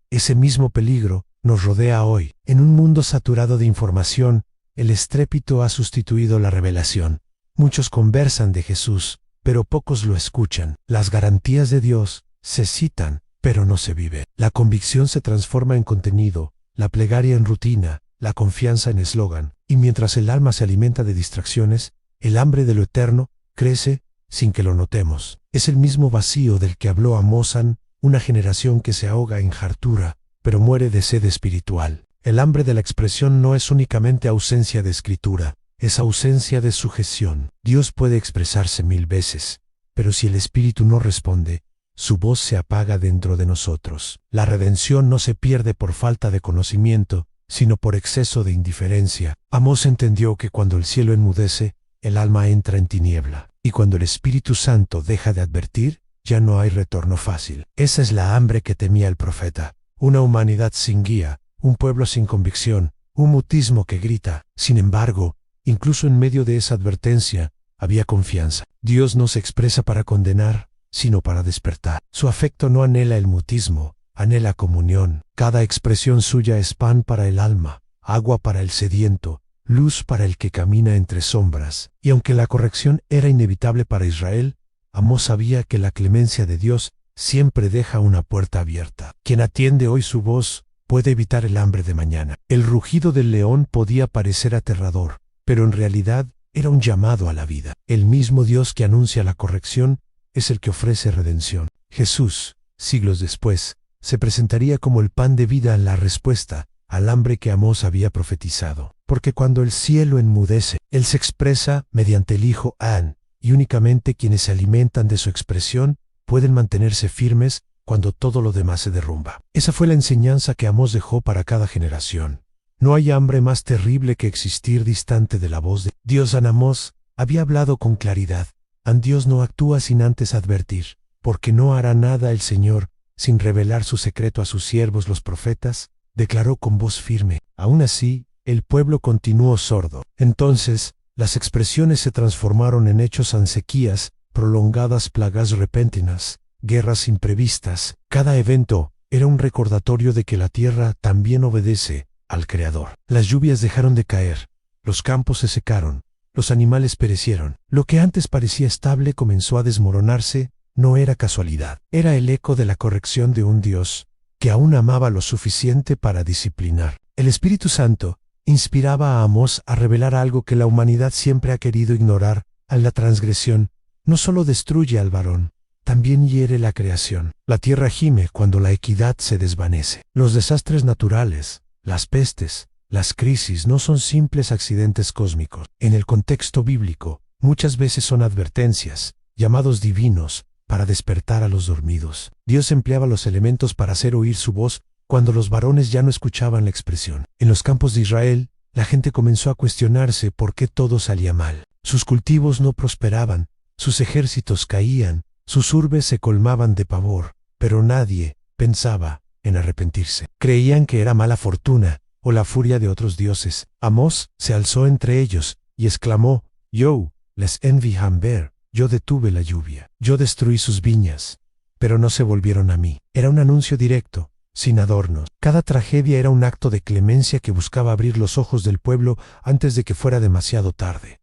Ese mismo peligro nos rodea hoy. En un mundo saturado de información, el estrépito ha sustituido la revelación. Muchos conversan de Jesús, pero pocos lo escuchan. Las garantías de Dios se citan, pero no se vive. La convicción se transforma en contenido, la plegaria en rutina, la confianza en eslogan, Y mientras el alma se alimenta de distracciones, el hambre de lo eterno crece sin que lo notemos. Es el mismo vacío del que habló Amós, una generación que se ahoga en hartura, pero muere de sed espiritual. El hambre de la expresión no es únicamente ausencia de escritura, es ausencia de sujeción. Dios puede expresarse 1000 veces, pero si el espíritu no responde, su voz se apaga dentro de nosotros. La redención no se pierde por falta de conocimiento, sino por exceso de indiferencia. Amós entendió que cuando el cielo enmudece, el alma entra en tiniebla, y cuando el Espíritu Santo deja de advertir, ya no hay retorno fácil. Esa es la hambre que temía el profeta, una humanidad sin guía, un pueblo sin convicción, un mutismo que grita. Sin embargo, incluso en medio de esa advertencia, había confianza. Dios no se expresa para condenar, sino para despertar. Su afecto no anhela el mutismo, anhela comunión. Cada expresión suya es pan para el alma, agua para el sediento, luz para el que camina entre sombras. Y aunque la corrección era inevitable para Israel, Amós sabía que la clemencia de Dios siempre deja una puerta abierta. Quien atiende hoy su voz puede evitar el hambre de mañana. El rugido del león podía parecer aterrador, pero en realidad era un llamado a la vida. El mismo Dios que anuncia la corrección es el que ofrece redención. Jesús, siglos después, se presentaría como el pan de vida en la respuesta al hambre que Amós había profetizado. Porque cuando el cielo enmudece, Él se expresa mediante el Hijo An, y únicamente quienes se alimentan de su expresión pueden mantenerse firmes cuando todo lo demás se derrumba. Esa fue la enseñanza que Amós dejó para cada generación. No hay hambre más terrible que existir distante de la voz de Dios. Amós había hablado con claridad. Dios no actúa sin antes advertir, porque no hará nada el Señor sin revelar su secreto a sus siervos los profetas, declaró con voz firme. Aún así, el pueblo continuó sordo. Entonces, las expresiones se transformaron en hechos, sequías, prolongadas plagas repentinas, guerras imprevistas. Cada evento era un recordatorio de que la tierra también obedece al Creador. Las lluvias dejaron de caer, los campos se secaron, los animales perecieron. Lo que antes parecía estable comenzó a desmoronarse. No era casualidad, era el eco de la corrección de un Dios que aún amaba lo suficiente para disciplinar. El Espíritu Santo inspiraba a Amós a revelar algo que la humanidad siempre ha querido ignorar. La transgresión no solo destruye al varón, también hiere la creación. La tierra gime cuando la equidad se desvanece. Los desastres naturales, las pestes, las crisis no son simples accidentes cósmicos. En el contexto bíblico, muchas veces son advertencias, llamados divinos, para despertar a los dormidos. Dios empleaba los elementos para hacer oír su voz cuando los varones ya no escuchaban la expresión. En los campos de Israel, la gente comenzó a cuestionarse por qué todo salía mal. Sus cultivos no prosperaban, sus ejércitos caían, sus urbes se colmaban de pavor, pero nadie pensaba en arrepentirse. Creían que era mala fortuna o la furia de otros dioses. Amós se alzó entre ellos y exclamó: Yo les envié hamber. Yo detuve la lluvia, yo destruí sus viñas, pero no se volvieron a mí. Era un anuncio directo, sin adornos. Cada tragedia era un acto de clemencia que buscaba abrir los ojos del pueblo antes de que fuera demasiado tarde.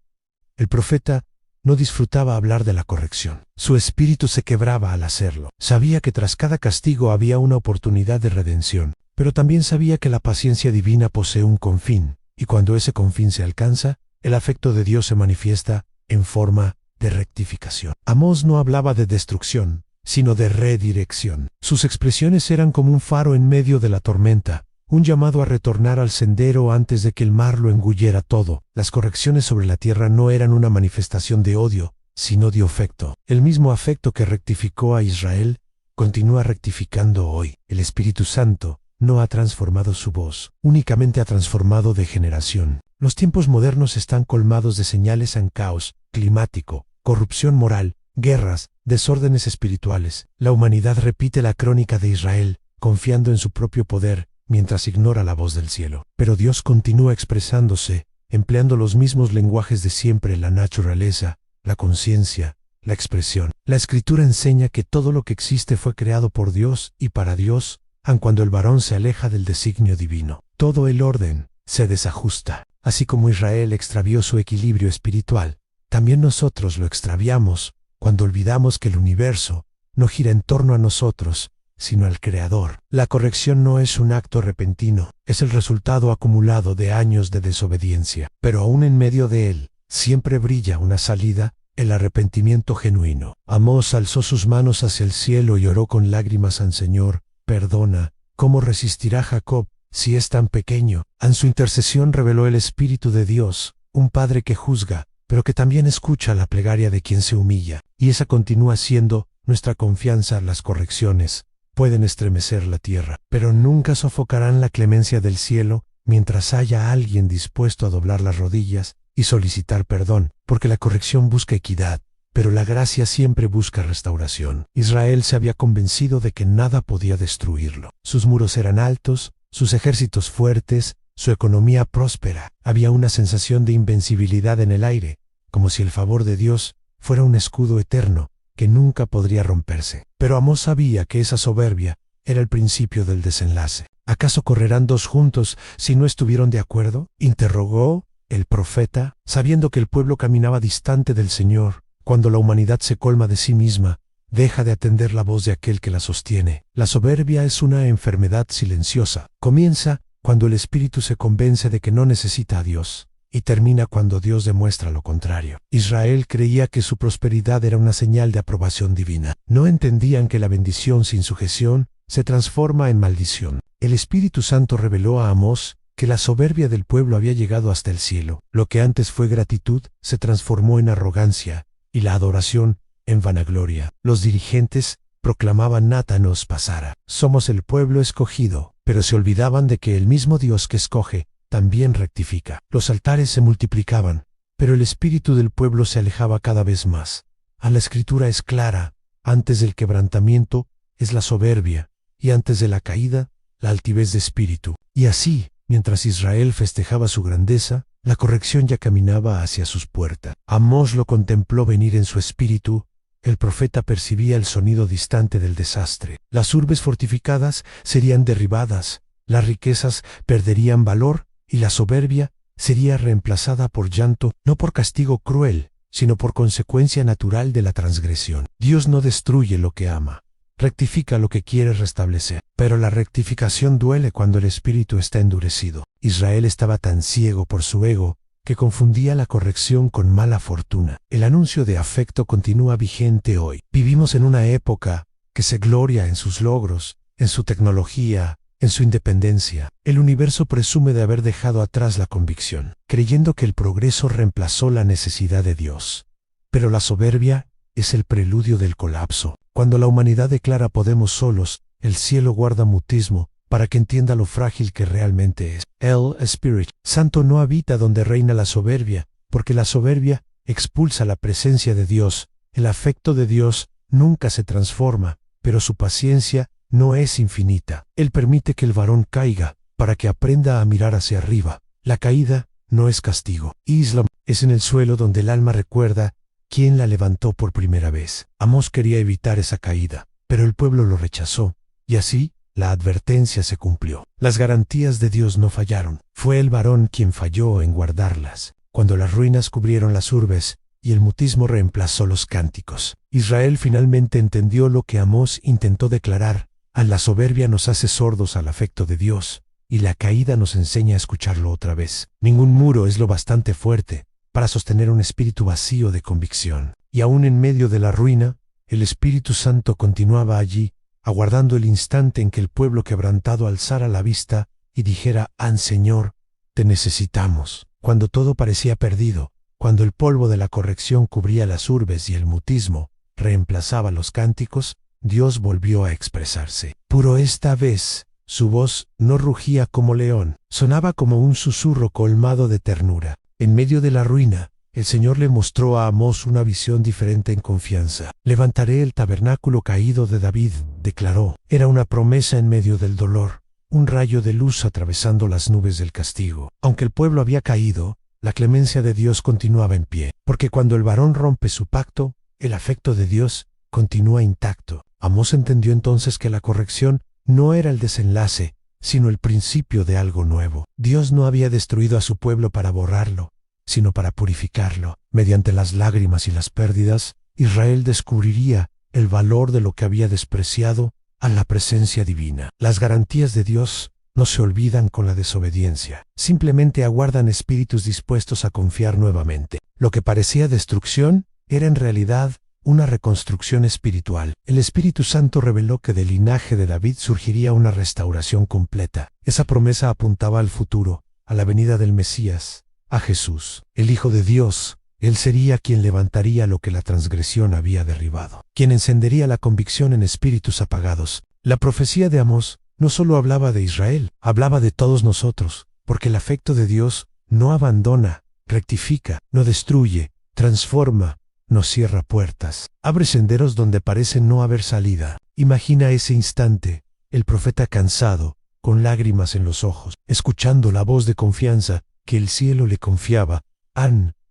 El profeta no disfrutaba hablar de la corrección. Su espíritu se quebraba al hacerlo. Sabía que tras cada castigo había una oportunidad de redención, pero también sabía que la paciencia divina posee un confín, y cuando ese confín se alcanza, el afecto de Dios se manifiesta en forma de rectificación. Amós no hablaba de destrucción, sino de redirección. Sus expresiones eran como un faro en medio de la tormenta, un llamado a retornar al sendero antes de que el mar lo engullera todo. Las correcciones sobre la tierra no eran una manifestación de odio, sino de afecto. El mismo afecto que rectificó a Israel, continúa rectificando hoy. El Espíritu Santo no ha transformado su voz, únicamente ha transformado de generación. Los tiempos modernos están colmados de señales en caos climático, corrupción moral, guerras, desórdenes espirituales. La humanidad repite la crónica de Israel, confiando en su propio poder, mientras ignora la voz del cielo. Pero Dios continúa expresándose, empleando los mismos lenguajes de siempre: la naturaleza, la conciencia, la expresión. La Escritura enseña que todo lo que existe fue creado por Dios y para Dios, aun cuando el varón se aleja del designio divino. Todo el orden se desajusta. Así como Israel extravió su equilibrio espiritual, también nosotros lo extraviamos cuando olvidamos que el universo no gira en torno a nosotros, sino al Creador. La corrección no es un acto repentino, es el resultado acumulado de años de desobediencia. Pero aún en medio de él, siempre brilla una salida, el arrepentimiento genuino. Amós alzó sus manos hacia el cielo y oró con lágrimas al Señor: perdona. ¿Cómo resistirá Jacob si es tan pequeño? En su intercesión reveló el Espíritu de Dios, un Padre que juzga, pero que también escucha la plegaria de quien se humilla. Y esa continúa siendo nuestra confianza. Las correcciones pueden estremecer la tierra, pero nunca sofocarán la clemencia del cielo mientras haya alguien dispuesto a doblar las rodillas y solicitar perdón, porque la corrección busca equidad, pero la gracia siempre busca restauración. Israel se había convencido de que nada podía destruirlo. Sus muros eran altos, sus ejércitos fuertes, su economía próspera. Había una sensación de invencibilidad en el aire, como si el favor de Dios fuera un escudo eterno que nunca podría romperse. Pero Amós sabía que esa soberbia era el principio del desenlace. ¿Acaso correrán dos juntos si no estuvieron de acuerdo?, interrogó el profeta, sabiendo que el pueblo caminaba distante del Señor. Cuando la humanidad se colma de sí misma, deja de atender la voz de aquel que la sostiene. La soberbia es una enfermedad silenciosa. Comienza cuando el espíritu se convence de que no necesita a Dios, y termina cuando Dios demuestra lo contrario. Israel creía que su prosperidad era una señal de aprobación divina. No entendían que la bendición sin sujeción se transforma en maldición. El Espíritu Santo reveló a Amós que la soberbia del pueblo había llegado hasta el cielo. Lo que antes fue gratitud se transformó en arrogancia, y la adoración en vanagloria. Los dirigentes proclamaban: nada nos pasará. Somos el pueblo escogido, pero se olvidaban de que el mismo Dios que escoge también rectifica. Los altares se multiplicaban, pero el espíritu del pueblo se alejaba cada vez más. La Escritura es clara: antes del quebrantamiento es la soberbia, y antes de la caída, la altivez de espíritu. Y así, mientras Israel festejaba su grandeza, la corrección ya caminaba hacia sus puertas. Amós lo contempló venir en su espíritu. El profeta percibía el sonido distante del desastre. Las urbes fortificadas serían derribadas, las riquezas perderían valor, y la soberbia sería reemplazada por llanto, no por castigo cruel, sino por consecuencia natural de la transgresión. Dios no destruye lo que ama, rectifica lo que quiere restablecer. Pero la rectificación duele cuando el espíritu está endurecido. Israel estaba tan ciego por su ego que confundía la corrección con mala fortuna. El anuncio de afecto continúa vigente hoy. Vivimos en una época que se gloria en sus logros, en su tecnología, en su independencia. El universo presume de haber dejado atrás la convicción, creyendo que el progreso reemplazó la necesidad de Dios. Pero la soberbia es el preludio del colapso. Cuando la humanidad declara podemos solos, el cielo guarda mutismo para que entienda lo frágil que realmente es. El Espíritu Santo no habita donde reina la soberbia, porque la soberbia expulsa la presencia de Dios. El afecto de Dios nunca se transforma, pero su paciencia no es infinita. Él permite que el varón caiga, para que aprenda a mirar hacia arriba. La caída no es castigo. Islam es en el suelo donde el alma recuerda quién la levantó por primera vez. Amós quería evitar esa caída, pero el pueblo lo rechazó, y así la advertencia se cumplió. Las garantías de Dios no fallaron. Fue el varón quien falló en guardarlas. Cuando las ruinas cubrieron las urbes y el mutismo reemplazó los cánticos, Israel finalmente entendió lo que Amós intentó declarar: a la soberbia nos hace sordos al afecto de Dios, y la caída nos enseña a escucharlo otra vez. Ningún muro es lo bastante fuerte para sostener un espíritu vacío de convicción. Y aún en medio de la ruina, el Espíritu Santo continuaba allí, aguardando el instante en que el pueblo quebrantado alzara la vista y dijera: Señor, te necesitamos. Cuando todo parecía perdido, cuando el polvo de la corrección cubría las urbes y el mutismo reemplazaba los cánticos, Dios volvió a expresarse. Puro esta vez, su voz no rugía como león, sonaba como un susurro colmado de ternura. En medio de la ruina, el Señor le mostró a Amós una visión diferente en confianza. Levantaré el tabernáculo caído de David, declaró. Era una promesa en medio del dolor, un rayo de luz atravesando las nubes del castigo. Aunque el pueblo había caído, la clemencia de Dios continuaba en pie, porque cuando el varón rompe su pacto, el afecto de Dios continúa intacto. Amós entendió entonces que la corrección no era el desenlace, sino el principio de algo nuevo. Dios no había destruido a su pueblo para borrarlo, sino para purificarlo. Mediante las lágrimas y las pérdidas, Israel descubriría el valor de lo que había despreciado a la presencia divina. Las garantías de Dios no se olvidan con la desobediencia. Simplemente aguardan espíritus dispuestos a confiar nuevamente. Lo que parecía destrucción era en realidad una reconstrucción espiritual. El Espíritu Santo reveló que del linaje de David surgiría una restauración completa. Esa promesa apuntaba al futuro, a la venida del Mesías, a Jesús, el Hijo de Dios. Él sería quien levantaría lo que la transgresión había derribado, quien encendería la convicción en espíritus apagados. La profecía de Amós no solo hablaba de Israel, hablaba de todos nosotros, porque el afecto de Dios no abandona, rectifica, no destruye, transforma, no cierra puertas, abre senderos donde parece no haber salida. Imagina ese instante, el profeta cansado, con lágrimas en los ojos, escuchando la voz de confianza que el cielo le confiaba.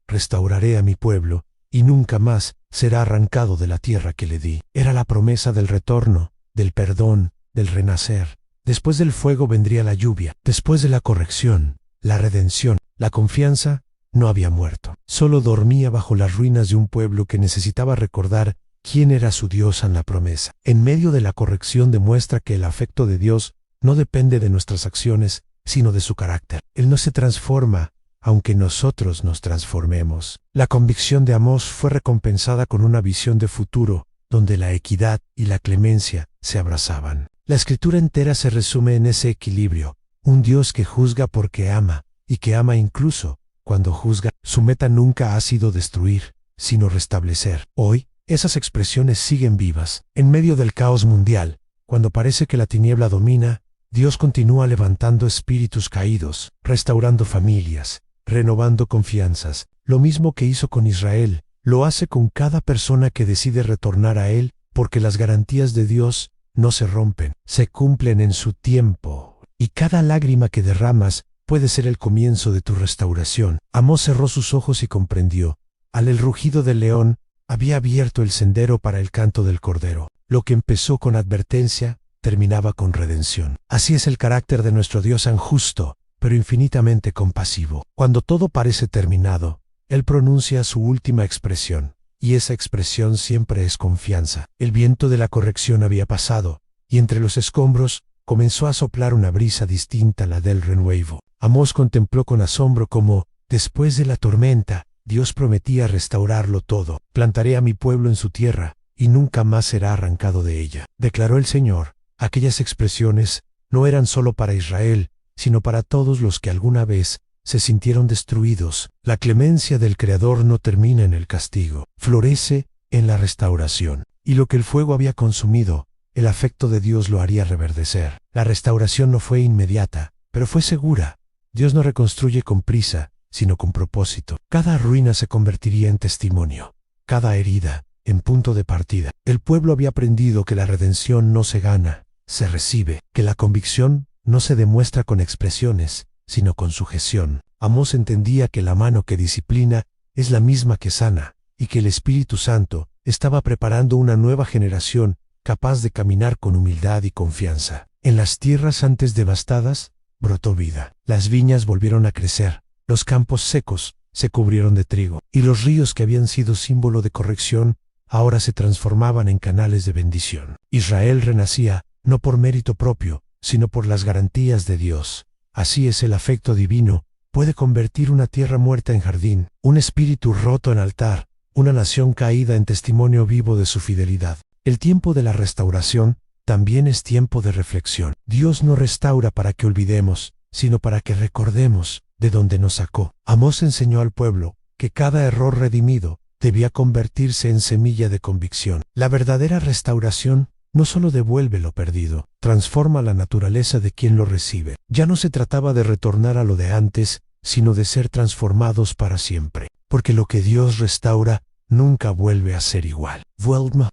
Restauraré a mi pueblo, y nunca más será arrancado de la tierra que le di. Era la promesa del retorno, del perdón, del renacer. Después del fuego vendría la lluvia. Después de la corrección, la redención. La confianza no había muerto. Solo dormía bajo las ruinas de un pueblo que necesitaba recordar quién era su Dios en la promesa. En medio de la corrección demuestra que el afecto de Dios no depende de nuestras acciones, sino de su carácter. Él no se transforma aunque nosotros nos transformemos. La convicción de Amós fue recompensada con una visión de futuro, donde la equidad y la clemencia se abrazaban. La escritura entera se resume en ese equilibrio, un Dios que juzga porque ama, y que ama incluso cuando juzga. Su meta nunca ha sido destruir, sino restablecer. Hoy, esas expresiones siguen vivas. En medio del caos mundial, cuando parece que la tiniebla domina, Dios continúa levantando espíritus caídos, restaurando familias, renovando confianzas. Lo mismo que hizo con Israel, lo hace con cada persona que decide retornar a Él, porque las garantías de Dios no se rompen, se cumplen en su tiempo. Y cada lágrima que derramas puede ser el comienzo de tu restauración. Amós cerró sus ojos y comprendió. El rugido del león había abierto el sendero para el canto del cordero. Lo que empezó con advertencia, terminaba con redención. Así es el carácter de nuestro Dios tan justo, pero infinitamente compasivo. Cuando todo parece terminado, Él pronuncia su última expresión, y esa expresión siempre es confianza. El viento de la corrección había pasado, y entre los escombros comenzó a soplar una brisa distinta a la del renuevo. Amós contempló con asombro cómo, después de la tormenta, Dios prometía restaurarlo todo. Plantaré a mi pueblo en su tierra, y nunca más será arrancado de ella, declaró el Señor. Aquellas expresiones no eran solo para Israel, sino para todos los que alguna vez se sintieron destruidos. La clemencia del Creador no termina en el castigo, florece en la restauración. Y lo que el fuego había consumido, el afecto de Dios lo haría reverdecer. La restauración no fue inmediata, pero fue segura. Dios no reconstruye con prisa, sino con propósito. Cada ruina se convertiría en testimonio, cada herida en punto de partida. El pueblo había aprendido que la redención no se gana, se recibe, que la convicción no se demuestra con expresiones, sino con sujeción. Amós entendía que la mano que disciplina es la misma que sana, y que el Espíritu Santo estaba preparando una nueva generación capaz de caminar con humildad y confianza. En las tierras antes devastadas, brotó vida. Las viñas volvieron a crecer, los campos secos se cubrieron de trigo, y los ríos que habían sido símbolo de corrección, ahora se transformaban en canales de bendición. Israel renacía, no por mérito propio, sino por las garantías de Dios. Así es el afecto divino, puede convertir una tierra muerta en jardín, un espíritu roto en altar, una nación caída en testimonio vivo de su fidelidad. El tiempo de la restauración también es tiempo de reflexión. Dios no restaura para que olvidemos, sino para que recordemos de dónde nos sacó. Amós enseñó al pueblo que cada error redimido debía convertirse en semilla de convicción. La verdadera restauración no solo devuelve lo perdido, transforma la naturaleza de quien lo recibe. Ya no se trataba de retornar a lo de antes, sino de ser transformados para siempre. Porque lo que Dios restaura nunca vuelve a ser igual.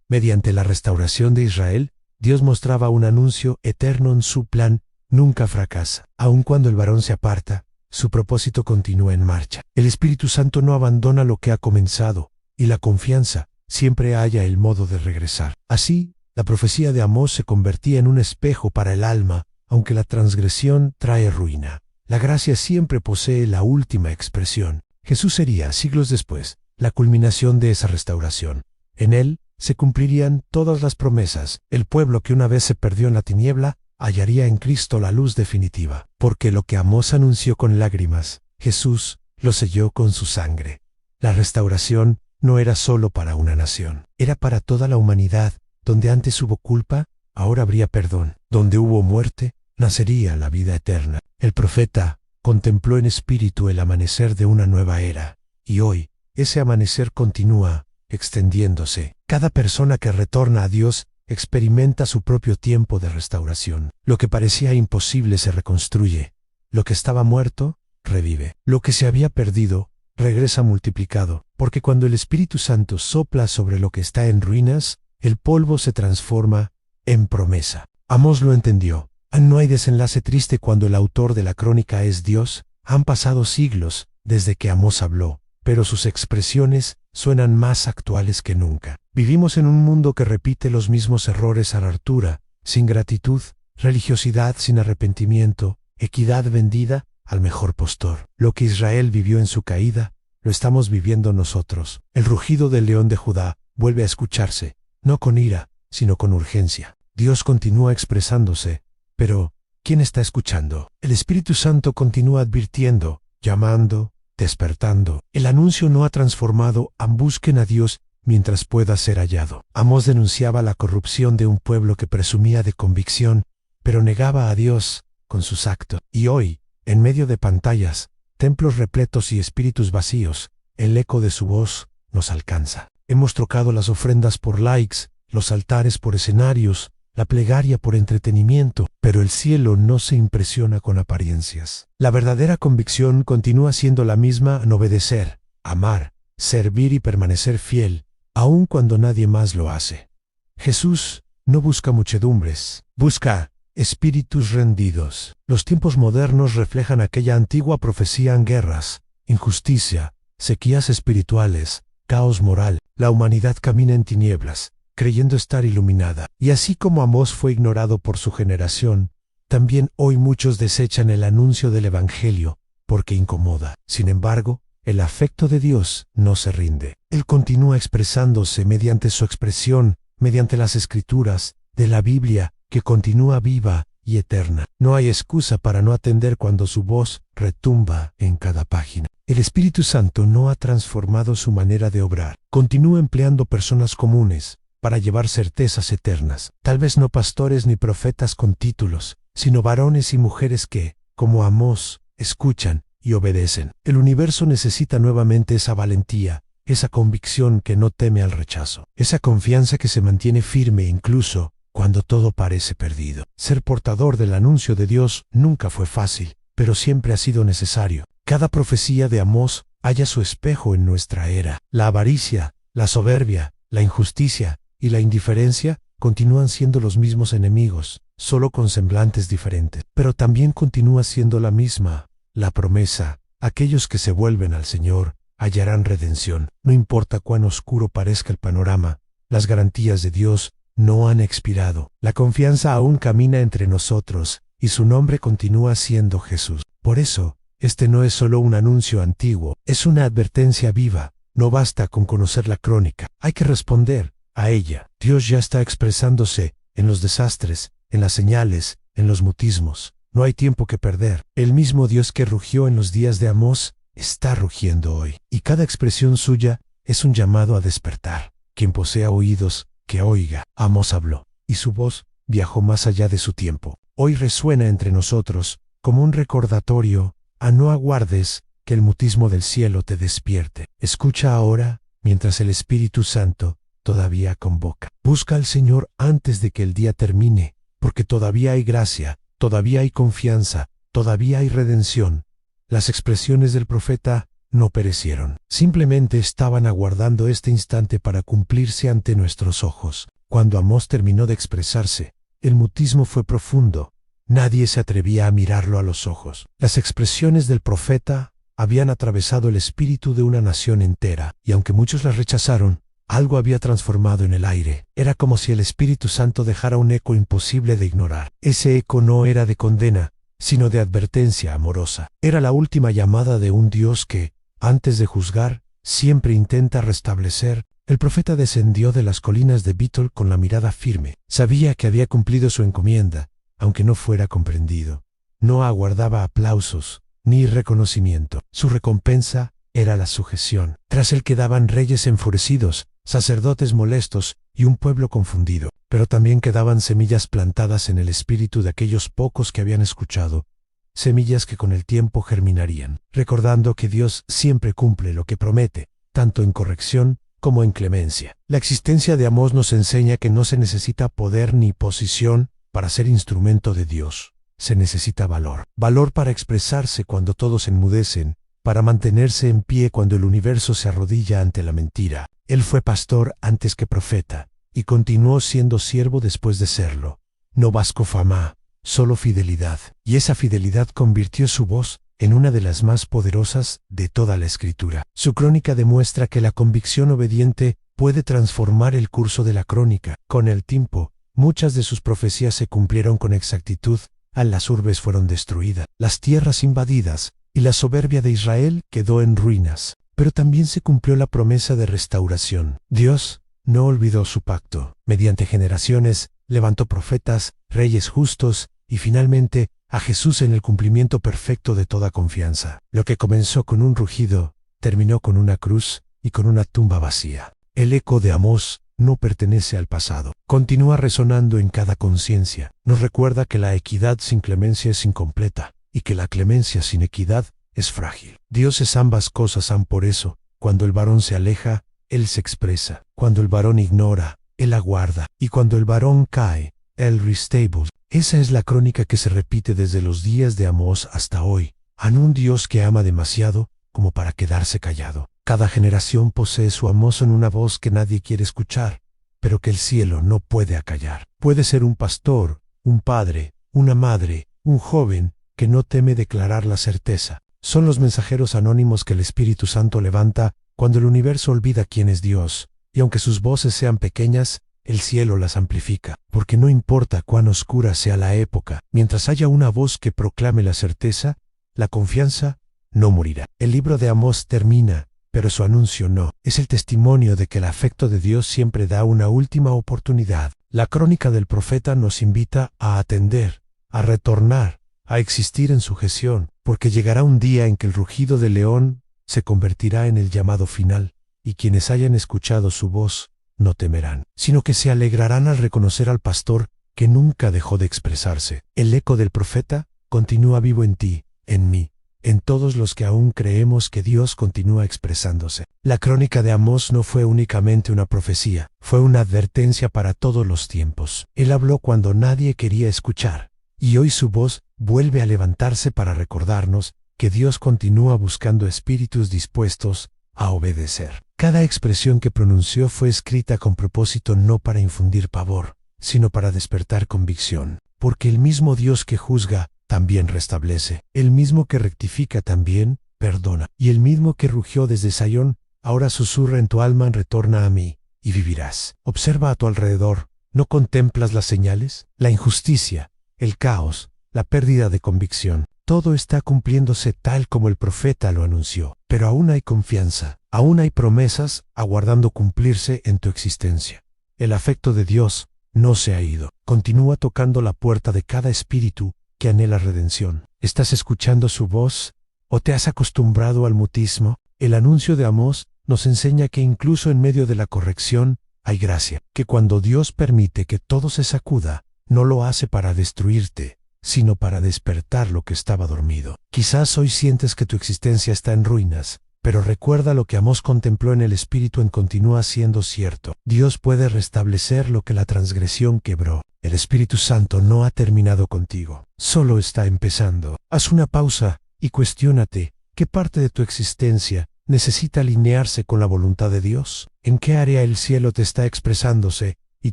Mediante la restauración de Israel, Dios mostraba un anuncio eterno en su plan, nunca fracasa. Aun cuando el varón se aparta, su propósito continúa en marcha. El Espíritu Santo no abandona lo que ha comenzado, y la confianza siempre halla el modo de regresar. Así, la profecía de Amós se convertía en un espejo para el alma, aunque la transgresión trae ruina. La gracia siempre posee la última expresión. Jesús sería, siglos después, la culminación de esa restauración. En Él se cumplirían todas las promesas. El pueblo que una vez se perdió en la tiniebla hallaría en Cristo la luz definitiva, porque lo que Amós anunció con lágrimas, Jesús lo selló con su sangre. La restauración no era solo para una nación, era para toda la humanidad. Donde antes hubo culpa, ahora habría perdón. Donde hubo muerte, nacería la vida eterna. El profeta contempló en espíritu el amanecer de una nueva era, y hoy ese amanecer continúa extendiéndose. Cada persona que retorna a Dios experimenta su propio tiempo de restauración. Lo que parecía imposible se reconstruye. Lo que estaba muerto, revive. Lo que se había perdido, regresa multiplicado, porque cuando el Espíritu Santo sopla sobre lo que está en ruinas, el polvo se transforma en promesa. Amós lo entendió. No hay desenlace triste cuando el autor de la crónica es Dios. Han pasado siglos desde que Amós habló, pero sus expresiones suenan más actuales que nunca. Vivimos en un mundo que repite los mismos errores a la altura, sin gratitud, religiosidad sin arrepentimiento, equidad vendida al mejor postor. Lo que Israel vivió en su caída, lo estamos viviendo nosotros. El rugido del león de Judá vuelve a escucharse, no con ira, sino con urgencia. Dios continúa expresándose, pero ¿quién está escuchando? El Espíritu Santo continúa advirtiendo, llamando, despertando. El anuncio no ha transformado a busquen a Dios mientras pueda ser hallado. Amós denunciaba la corrupción de un pueblo que presumía de convicción, pero negaba a Dios con sus actos. Y hoy, en medio de pantallas, templos repletos y espíritus vacíos, el eco de su voz nos alcanza. Hemos trocado las ofrendas por likes, los altares por escenarios, la plegaria por entretenimiento, pero el cielo no se impresiona con apariencias. La verdadera convicción continúa siendo la misma en obedecer, amar, servir y permanecer fiel, aun cuando nadie más lo hace. Jesús no busca muchedumbres, busca espíritus rendidos. Los tiempos modernos reflejan aquella antigua profecía en guerras, injusticia, sequías espirituales, caos moral. La humanidad camina en tinieblas, creyendo estar iluminada. Y así como Amós fue ignorado por su generación, también hoy muchos desechan el anuncio del Evangelio, porque incomoda. Sin embargo, el afecto de Dios no se rinde. Él continúa expresándose mediante su expresión, mediante las Escrituras, de la Biblia, que continúa viva y eterna. No hay excusa para no atender cuando su voz retumba en cada página. El Espíritu Santo no ha transformado su manera de obrar. Continúa empleando personas comunes para llevar certezas eternas. Tal vez no pastores ni profetas con títulos, sino varones y mujeres que, como Amós, escuchan y obedecen. El universo necesita nuevamente esa valentía, esa convicción que no teme al rechazo, esa confianza que se mantiene firme incluso cuando todo parece perdido. Ser portador del anuncio de Dios nunca fue fácil, pero siempre ha sido necesario. Cada profecía de Amós halla su espejo en nuestra era. La avaricia, la soberbia, la injusticia y la indiferencia continúan siendo los mismos enemigos, solo con semblantes diferentes. Pero también continúa siendo la misma, la promesa: aquellos que se vuelven al Señor hallarán redención. No importa cuán oscuro parezca el panorama, las garantías de Dios no han expirado. La confianza aún camina entre nosotros, y su nombre continúa siendo Jesús. Por eso, este no es solo un anuncio antiguo, es una advertencia viva. No basta con conocer la crónica, hay que responder a ella. Dios ya está expresándose en los desastres, en las señales, en los mutismos. No hay tiempo que perder. El mismo Dios que rugió en los días de Amós está rugiendo hoy, y cada expresión suya es un llamado a despertar. Quien posea oídos, que oiga. Amós habló, y su voz viajó más allá de su tiempo. Hoy resuena entre nosotros como un recordatorio: no aguardes que el mutismo del cielo te despierte. Escucha ahora, mientras el Espíritu Santo todavía convoca. Busca al Señor antes de que el día termine, porque todavía hay gracia, todavía hay confianza, todavía hay redención. Las expresiones del profeta no perecieron. Simplemente estaban aguardando este instante para cumplirse ante nuestros ojos. Cuando Amós terminó de expresarse, el mutismo fue profundo. Nadie se atrevía a mirarlo a los ojos. Las expresiones del profeta habían atravesado el espíritu de una nación entera, y aunque muchos las rechazaron, algo había transformado en el aire. Era como si el Espíritu Santo dejara un eco imposible de ignorar. Ese eco no era de condena, sino de advertencia amorosa. Era la última llamada de un Dios que, antes de juzgar, siempre intenta restablecer El profeta descendió de las colinas de Betel con la mirada firme. Sabía que había cumplido su encomienda, aunque no fuera comprendido. No aguardaba aplausos ni reconocimiento. Su recompensa era la sujeción. Tras él quedaban reyes enfurecidos, sacerdotes molestos y un pueblo confundido. Pero también quedaban semillas plantadas en el espíritu de aquellos pocos que habían escuchado, semillas que con el tiempo germinarían, recordando que Dios siempre cumple lo que promete, tanto en corrección como en clemencia. La existencia de Amós nos enseña que no se necesita poder ni posición para ser instrumento de Dios. Se necesita valor. Valor para expresarse cuando todos enmudecen, para mantenerse en pie cuando el universo se arrodilla ante la mentira. Él fue pastor antes que profeta, y continuó siendo siervo después de serlo. No buscó fama, solo fidelidad. Y esa fidelidad convirtió su voz en una de las más poderosas de toda la Escritura. Su crónica demuestra que la convicción obediente puede transformar el curso de la crónica. Con el tiempo, muchas de sus profecías se cumplieron con exactitud. Las urbes fueron destruidas, las tierras invadidas, y la soberbia de Israel quedó en ruinas. Pero también se cumplió la promesa de restauración. Dios no olvidó su pacto. Mediante generaciones, levantó profetas, reyes justos, y finalmente, a Jesús en el cumplimiento perfecto de toda confianza. Lo que comenzó con un rugido, terminó con una cruz y con una tumba vacía. El eco de Amós no pertenece al pasado. Continúa resonando en cada conciencia. Nos recuerda que la equidad sin clemencia es incompleta, y que la clemencia sin equidad es frágil. Dios es ambas cosas. Por eso, cuando el varón se aleja, Él se expresa. Cuando el varón ignora, Él aguarda. Y cuando el varón cae, Él restables. Esa es la crónica que se repite desde los días de Amós hasta hoy. Han un Dios que ama demasiado como para quedarse callado. Cada generación posee su Amós en una voz que nadie quiere escuchar, pero que el cielo no puede acallar. Puede ser un pastor, un padre, una madre, un joven que no teme declarar la certeza. Son los mensajeros anónimos que el Espíritu Santo levanta cuando el universo olvida quién es Dios, y aunque sus voces sean pequeñas, el cielo las amplifica, porque no importa cuán oscura sea la época, mientras haya una voz que proclame la certeza, la confianza no morirá. El libro de Amós termina, pero su anuncio no. Es el testimonio de que el afecto de Dios siempre da una última oportunidad. La crónica del profeta nos invita a atender, a retornar, a existir en sujeción, porque llegará un día en que el rugido del león se convertirá en el llamado final, y quienes hayan escuchado su voz no temerán, sino que se alegrarán al reconocer al pastor que nunca dejó de expresarse. El eco del profeta continúa vivo en ti, en mí, en todos los que aún creemos que Dios continúa expresándose. La crónica de Amós no fue únicamente una profecía, fue una advertencia para todos los tiempos. Él habló cuando nadie quería escuchar, y hoy su voz vuelve a levantarse para recordarnos que Dios continúa buscando espíritus dispuestos a obedecer. Cada expresión que pronunció fue escrita con propósito no para infundir pavor, sino para despertar convicción, porque el mismo Dios que juzga también restablece, el mismo que rectifica también perdona, y el mismo que rugió desde Sayón ahora susurra en tu alma: retorna a mí y vivirás. Observa a tu alrededor. ¿No contemplas las señales? La injusticia, el caos, la pérdida de convicción. Todo está cumpliéndose tal como el profeta lo anunció, pero aún hay confianza, aún hay promesas aguardando cumplirse en tu existencia. El afecto de Dios no se ha ido. Continúa tocando la puerta de cada espíritu que anhela redención. ¿Estás escuchando su voz o te has acostumbrado al mutismo? El anuncio de Amós nos enseña que incluso en medio de la corrección hay gracia, que cuando Dios permite que todo se sacuda, no lo hace para destruirte, sino para despertar lo que estaba dormido. Quizás hoy sientes que tu existencia está en ruinas, pero recuerda lo que Amós contempló en el Espíritu en continúa siendo cierto. Dios puede restablecer lo que la transgresión quebró. El Espíritu Santo no ha terminado contigo, solo está empezando. Haz una pausa y cuestiónate, ¿qué parte de tu existencia necesita alinearse con la voluntad de Dios? ¿En qué área el cielo te está expresándose y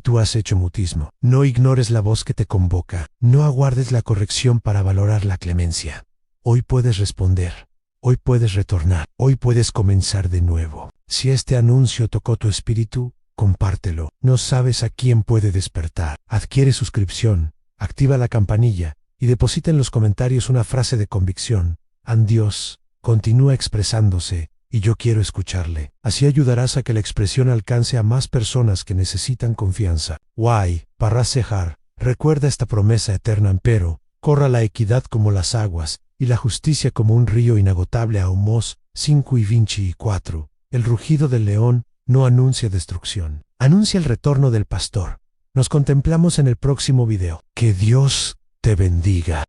tú has hecho mutismo? No ignores la voz que te convoca. No aguardes la corrección para valorar la clemencia. Hoy puedes responder. Hoy puedes retornar. Hoy puedes comenzar de nuevo. Si este anuncio tocó tu espíritu, compártelo. No sabes a quién puede despertar. Adquiere suscripción, activa la campanilla y deposita en los comentarios una frase de convicción. Dios continúa expresándose y yo quiero escucharle. Así ayudarás a que la expresión alcance a más personas que necesitan confianza. Guay, Parrasejar, recuerda esta promesa eterna, empero, corra la equidad como las aguas, y la justicia como un río inagotable. A Amós 5:24. El rugido del león no anuncia destrucción, anuncia el retorno del pastor. Nos contemplamos en el próximo video. Que Dios te bendiga.